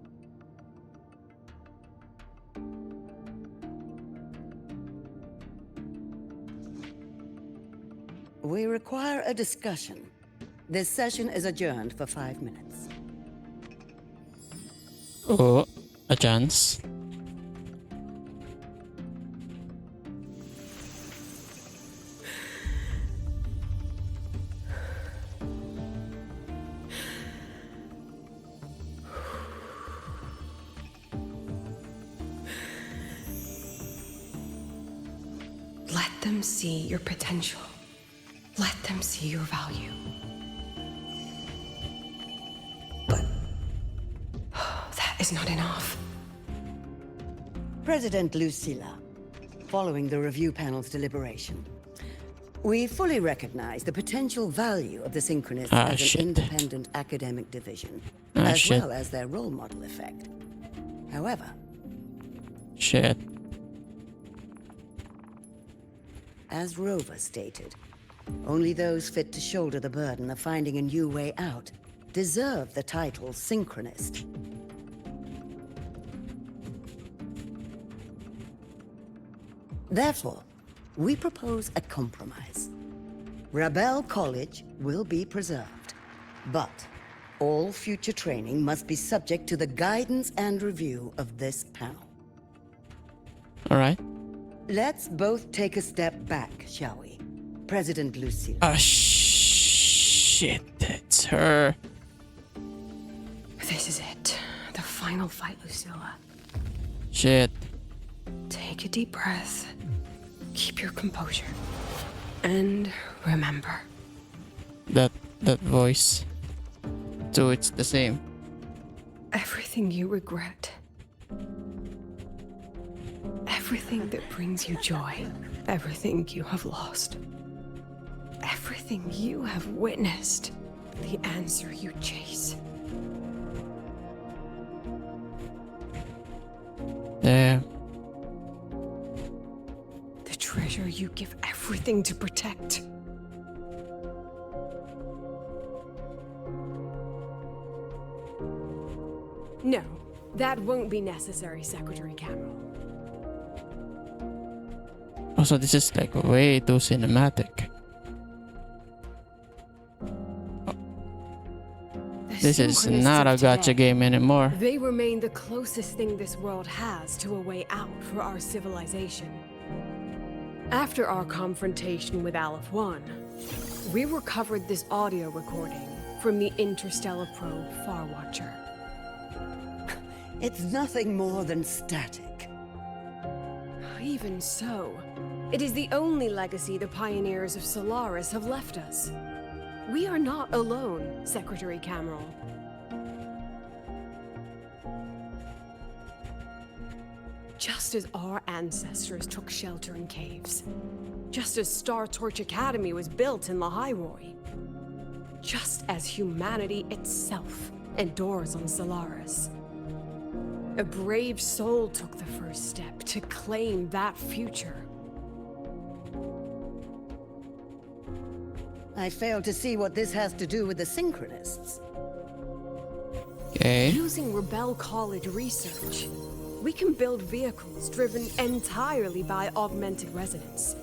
We require a discussion. This session is adjourned for 5 minutes. Oh, a chance. Let them see your potential. Let them see your value. But that is not enough. President Lucilla, following the review panel's deliberation, We fully recognize the potential value of the Synchronists Ah, as shit. an independent academic division, Ah, as shit. well as their role model effect. However, Shit. as Rover stated, only those fit to shoulder the burden of finding a new way out deserve the title Synchronist. Therefore, we propose a compromise. Rebel College will be preserved, but all future training must be subject to the guidance and review of this panel. All right. Let's both take a step back, shall we? President Lucilla. Ah, shit. It's her. This is it. The final fight, Lucilla. Shit. Take a deep breath. Keep your composure. And remember. That voice. So it's the same. Everything you regret. Everything that brings you joy. Everything you have lost. Everything you have witnessed. The answer you chase. Damn. The treasure you give everything to protect. No, that won't be necessary, Secretary Cameron. Also, this is like way too cinematic. This is not a gacha game anymore. They remain the closest thing this world has to a way out for our civilization. After our confrontation with Aleph 1, we recovered this audio recording from the interstellar probe Farwatcher. It's nothing more than static. Even so, it is the only legacy the pioneers of Solaris have left us. We are not alone, Secretary Cameron. Just as our ancestors took shelter in caves, just as Star Torch Academy was built in Lahairoi, just as humanity itself endures on Solaris, a brave soul took the first step to claim that future. I fail to see what this has to do with the Synchronists. Okay. Using Rebel College research, we can build vehicles driven entirely by augmented resonance.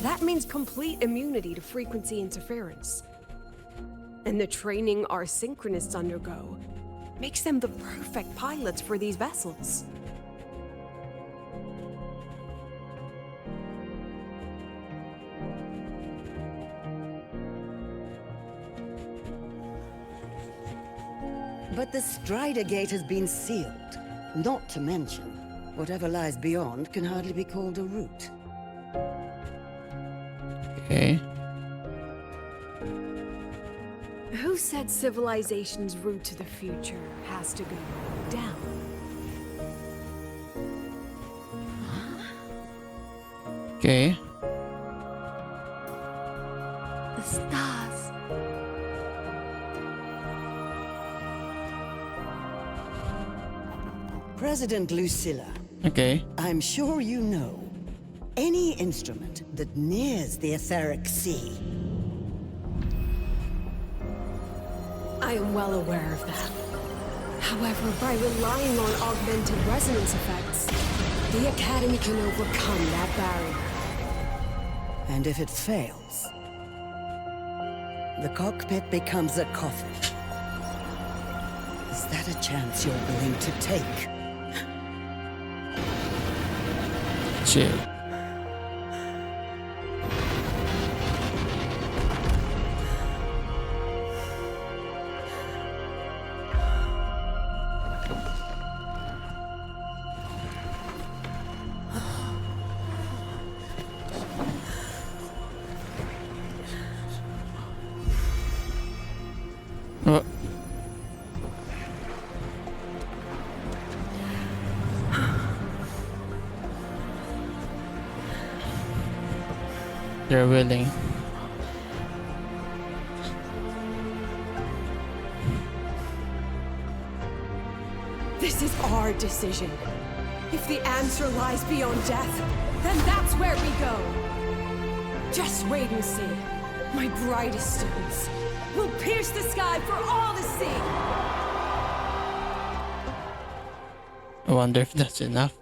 That means complete immunity to frequency interference. And the training our Synchronists undergo makes them the perfect pilots for these vessels. But the Strider Gate has been sealed. Not to mention, whatever lies beyond can hardly be called a route. Okay. Who said civilization's route to the future has to go down? Okay. The stars. President Lucilla. Okay. I'm sure you know, any instrument that nears the etheric sea. I am well aware of that. However, by relying on augmented resonance effects, the Academy can overcome that barrier. And if it fails, the cockpit becomes a coffin. Is that a chance you're willing to take? Chill. What? They're willing. This is our decision. If the answer lies beyond death, then that's where we go. Just wait and see. My brightest students will pierce the sky for all to see. I wonder if that's enough.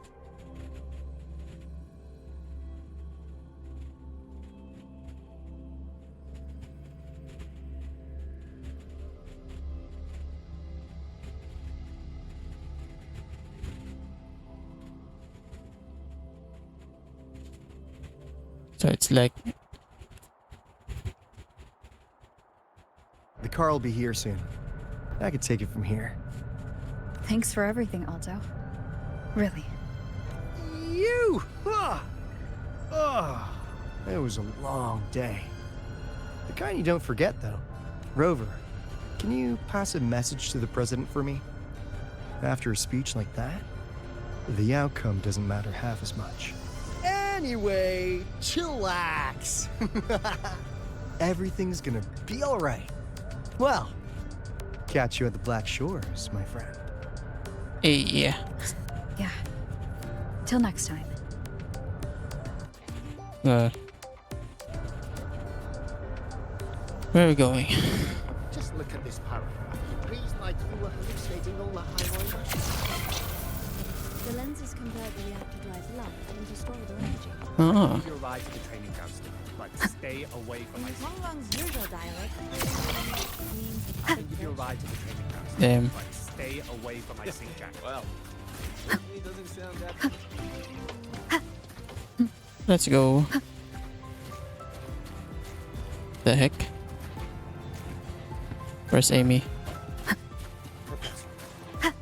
So it's like The car will be here soon. I could take it from here. Thanks for everything, Alto. Really. You! It was a long day. The kind you don't forget, though. Rover, can you pass a message to the president for me? After a speech like that, the outcome doesn't matter half as much. Anyway, chillax. Everything's gonna be all right. Well, catch you at the Black Shores, my friend. yeah. Yeah. Till next time. Where are we going? Just look at this paragraph. It reads like you were hallucinating all the high rollers. The lenses convert the reactor drive's light into storable energy. Oh. Give your ride to the training ground still. But stay away from my Wang Wang's usual dialect means Give your ride to the training ground still. Damn. But stay away from my sink jack. Well, it doesn't sound that. Let's go. The heck? Where's Amy?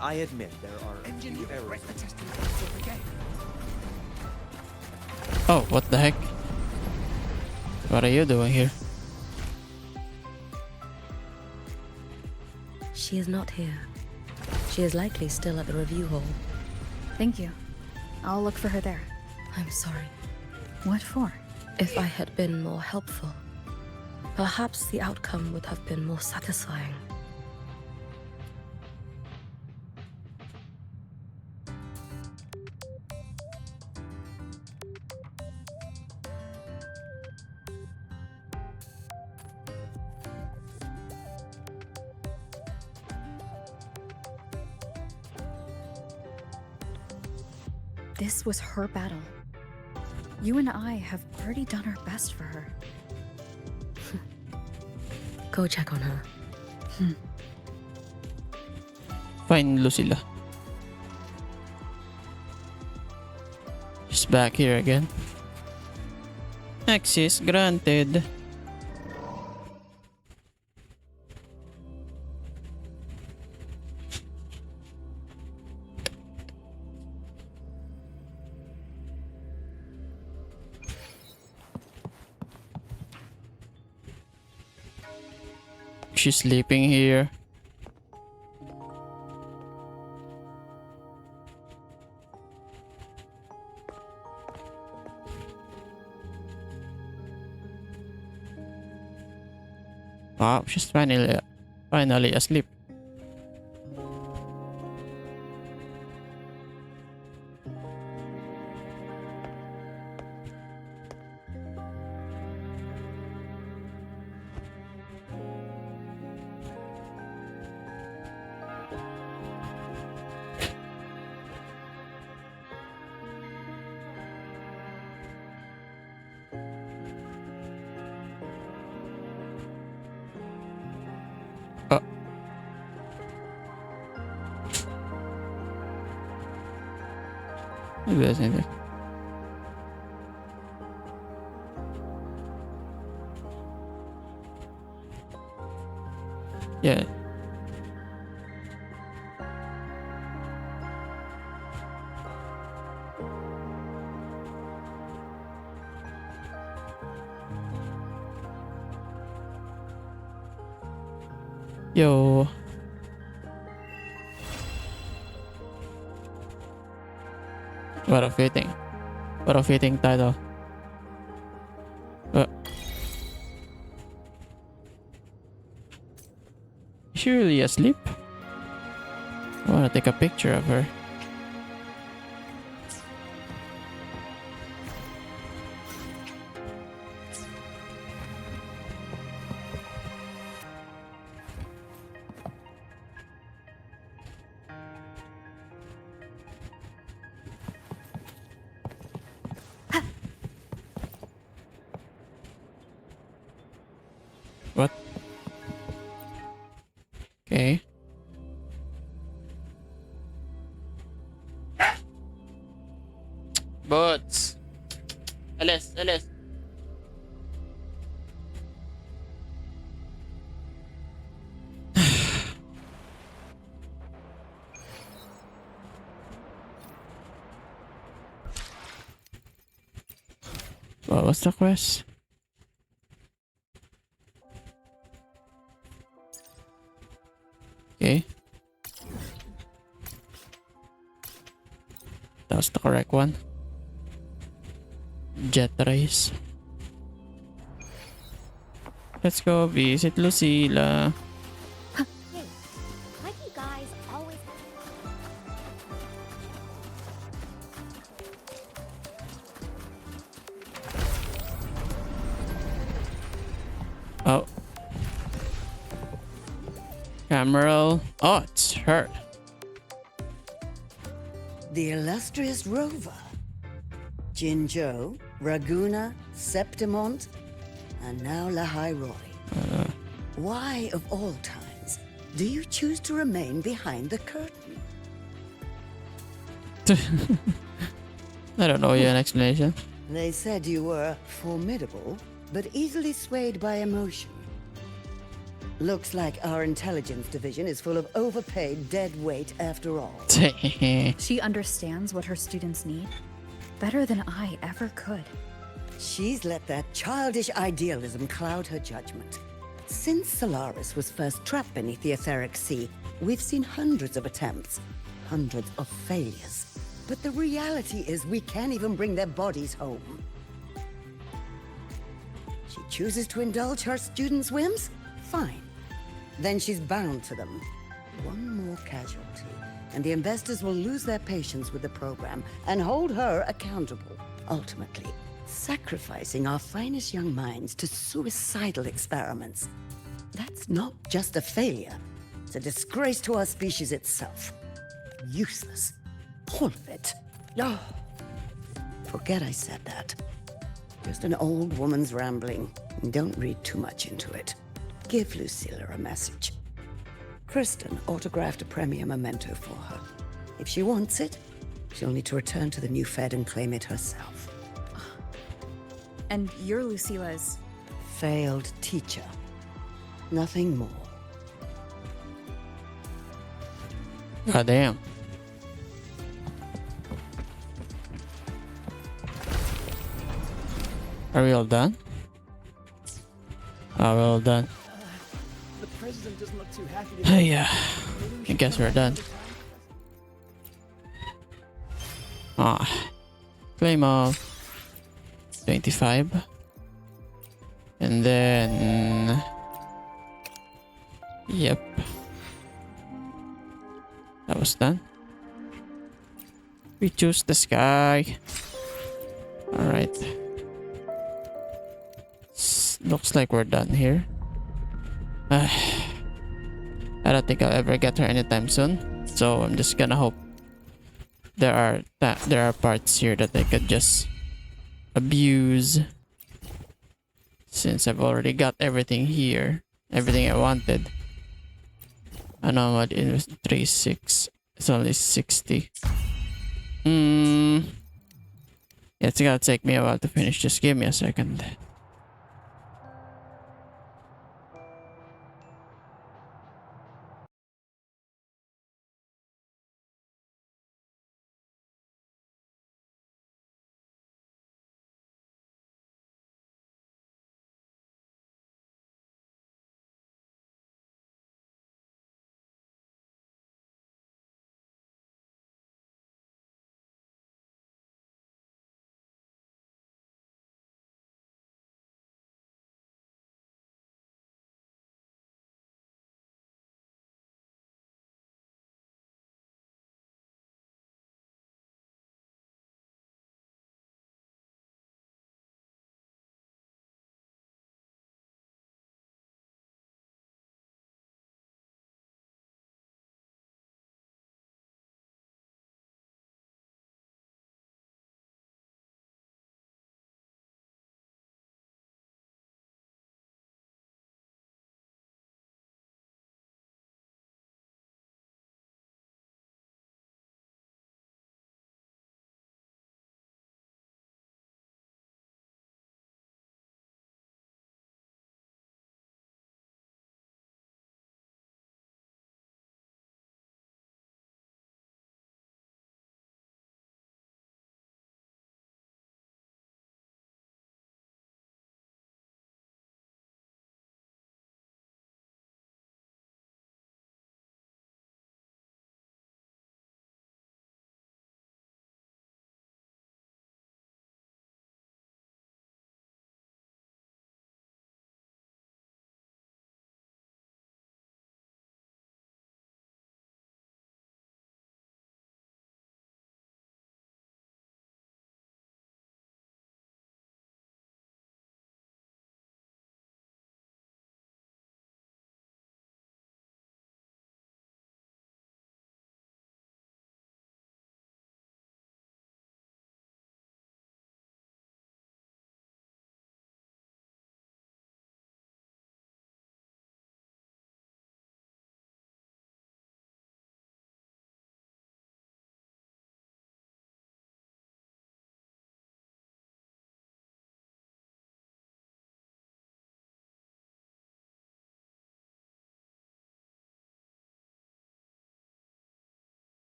I admit there are a few errors. Oh, what the heck? What are you doing here? She is not here. She is likely still at the review hall. Thank you. I'll look for her there. I'm sorry. What for? If I had been more helpful, perhaps the outcome would have been more satisfying. This was her battle. You and I have already done our best for her. Go check on her. Find Lucilla. She's back here again. Access granted. She's sleeping here. Wow, she's finally asleep. Maybe that's anything. Yeah. Yo. What a fitting title. she really asleep? I wanna take a picture of her. What? Okay. Bots. Alis, alis. What was the quest? Okay. That was the correct one. Jet race. Let's go visit Lucilla. Hey, like you guys always. Oh. Cameral. Oh, it's her. The illustrious rover. Jinzhou, Raguna, Septimont, and now Lahai Roy. Why, of all times, do you choose to remain behind the curtain? I don't know you an explanation. They said you were formidable, but easily swayed by emotion. Looks like our intelligence division is full of overpaid dead weight after all. She understands what her students need better than I ever could. She's let that childish idealism cloud her judgment. Since Solaris was first trapped beneath the etheric sea, we've seen hundreds of attempts, hundreds of failures. But the reality is we can't even bring their bodies home. She chooses to indulge her students' whims? Fine. Then she's bound to them. One more casualty, and the investors will lose their patience with the program and hold her accountable, ultimately sacrificing our finest young minds to suicidal experiments. That's not just a failure. It's a disgrace to our species itself. Useless. All of it. Oh. Forget I said that. Just an old woman's rambling. Don't read too much into it. Give Lucilla a message. Kristen autographed a premier memento for her. If she wants it, she'll need to return to the new Fed and claim it herself. And you're Lucilla's... Failed teacher. Nothing more. God damn. Are we all done? Oh, we're all done. The president doesn't look too happy Oh, yeah. I guess we're done. Ah. Claim of 25. And then... Yep. That was done. We choose the sky. Alright. Looks like we're done here. I don't think I'll ever get her anytime soon. So I'm just gonna hope there are parts here that I could just abuse. Since I've already got everything here. Everything I wanted. Anomaly in 36. It's only 60. It's gonna take me a while to finish. Just give me a second.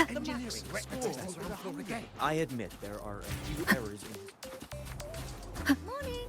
Engineering represents for the game. I admit there are a few errors in. Morning.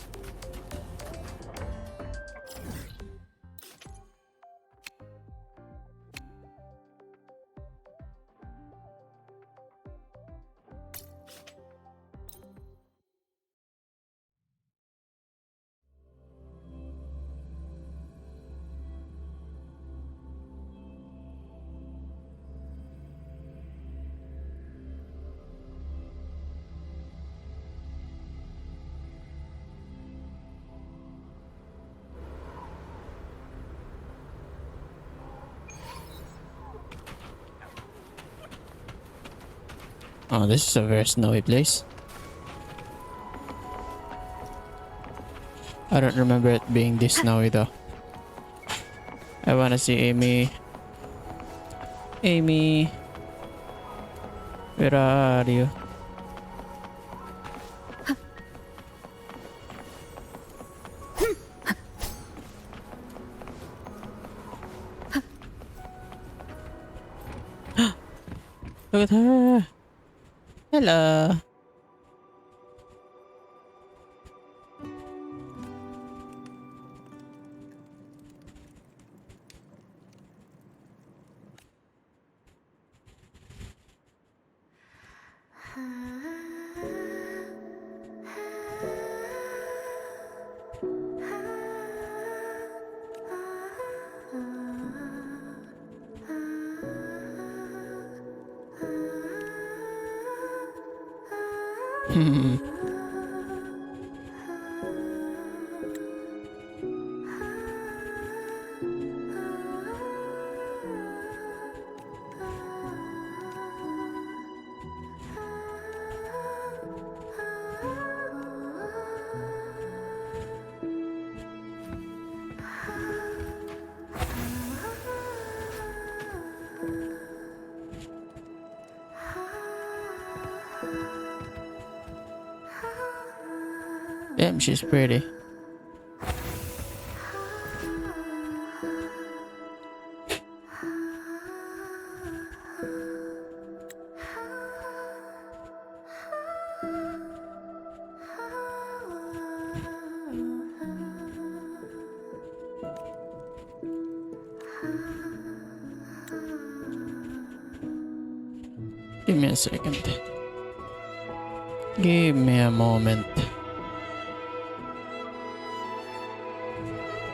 Oh, this is a very snowy place. I don't remember it being this snowy though. I wanna see Amy. Amy. Where are you? Look at her. Hello. Damn, she's pretty. Give me a second. Give me a moment.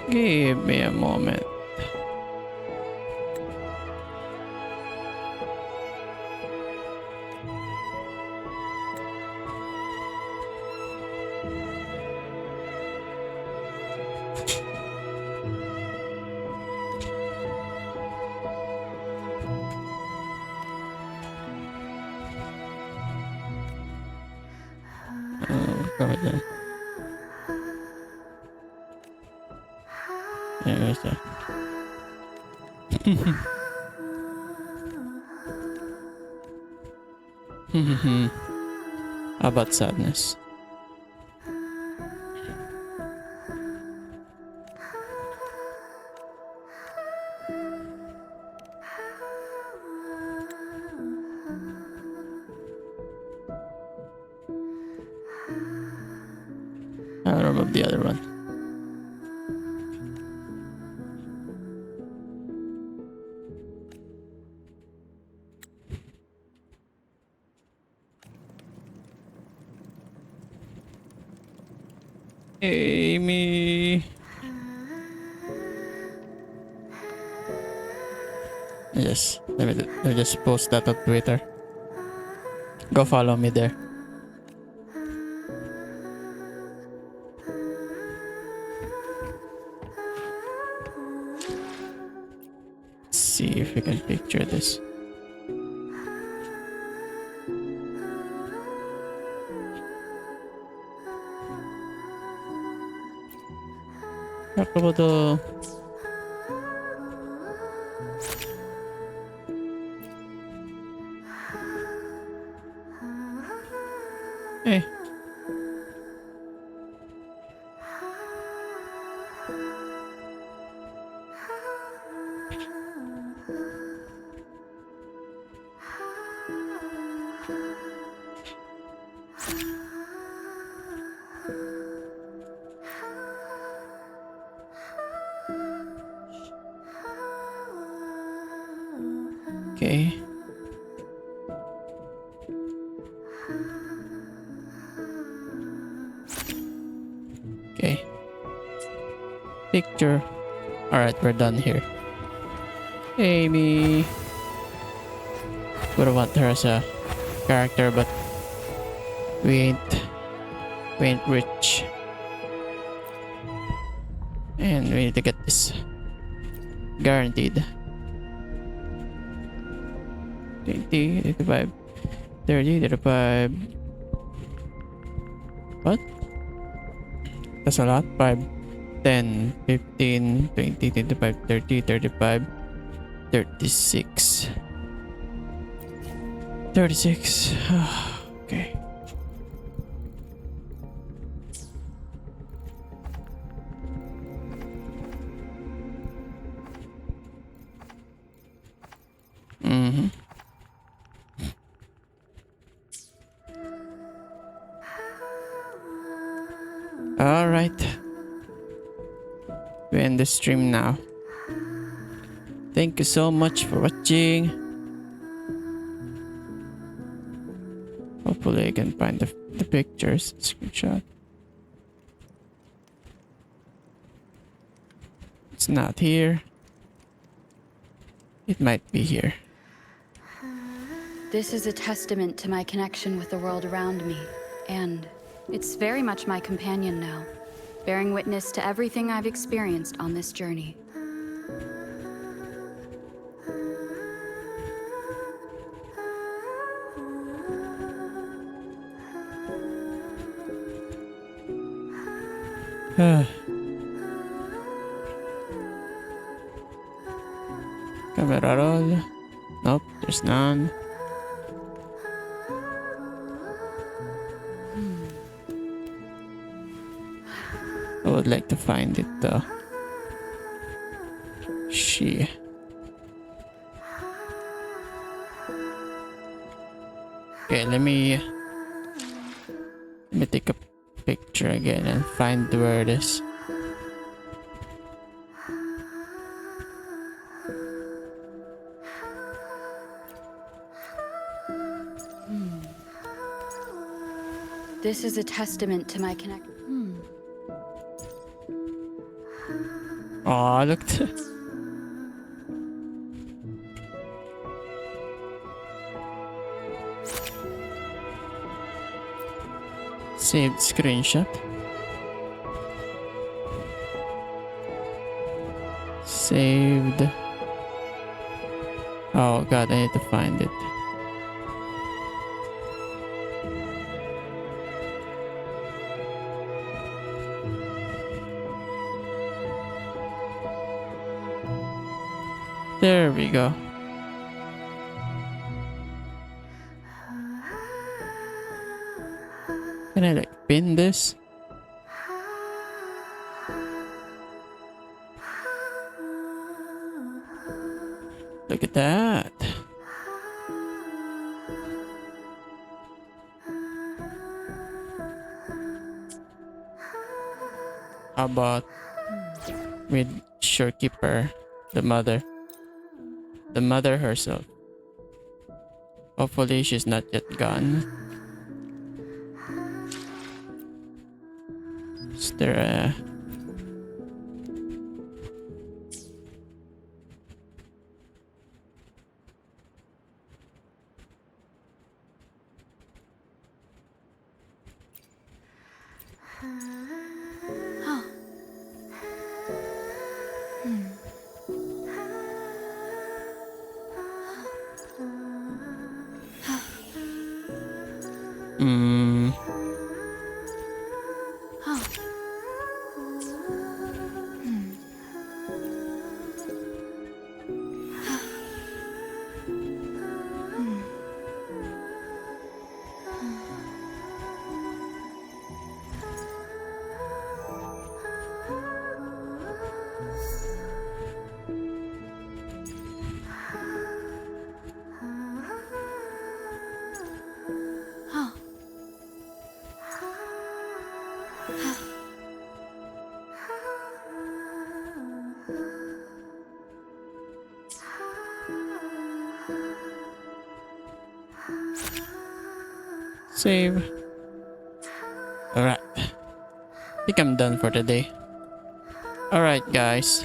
Give me a moment. Cover there. Yeah, where's that? How about sadness? I'll remove the other one. Amy. Yes, let me just post that on Twitter. Go follow me there. Let's see if we can picture this. Crocodile. Hey. Okay. Okay. Picture. Alright, we're done here. Amy. Would want her as a character, but we ain't rich. And we need to get this guaranteed. 20, 35, 30, 35. What? That's a lot. 5, 10, 15, 20, 25, 30, 35, 36. 36. Okay. Mm-hmm. All right. We end the stream now. Thank you so much for watching. Hopefully I can find the pictures, screenshot. It's not here. It might be here. This is a testament to my connection with the world around me, and it's very much my companion now, bearing witness to everything I've experienced on this journey. Camera roll. Nope, there's none. I would like to find it though. She. Okay, let me take a picture again and find where it is. This is a testament to my connection. Oh, look. Saved screenshot. Saved. Oh god, I need to find it. There we go. Can I like pin this? Look at that. How about with Shorekeeper, the mother? The mother herself. Hopefully she's not yet gone. Is there a... Save. Alright. I think I'm done for today. Alright, guys.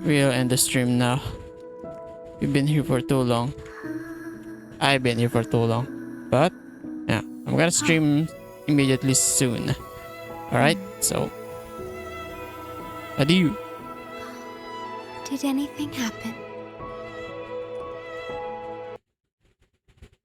We'll end the stream now. We've been here for too long. I've been here for too long. But, yeah. I'm gonna stream immediately soon. Alright, so. Adieu. Did anything happen?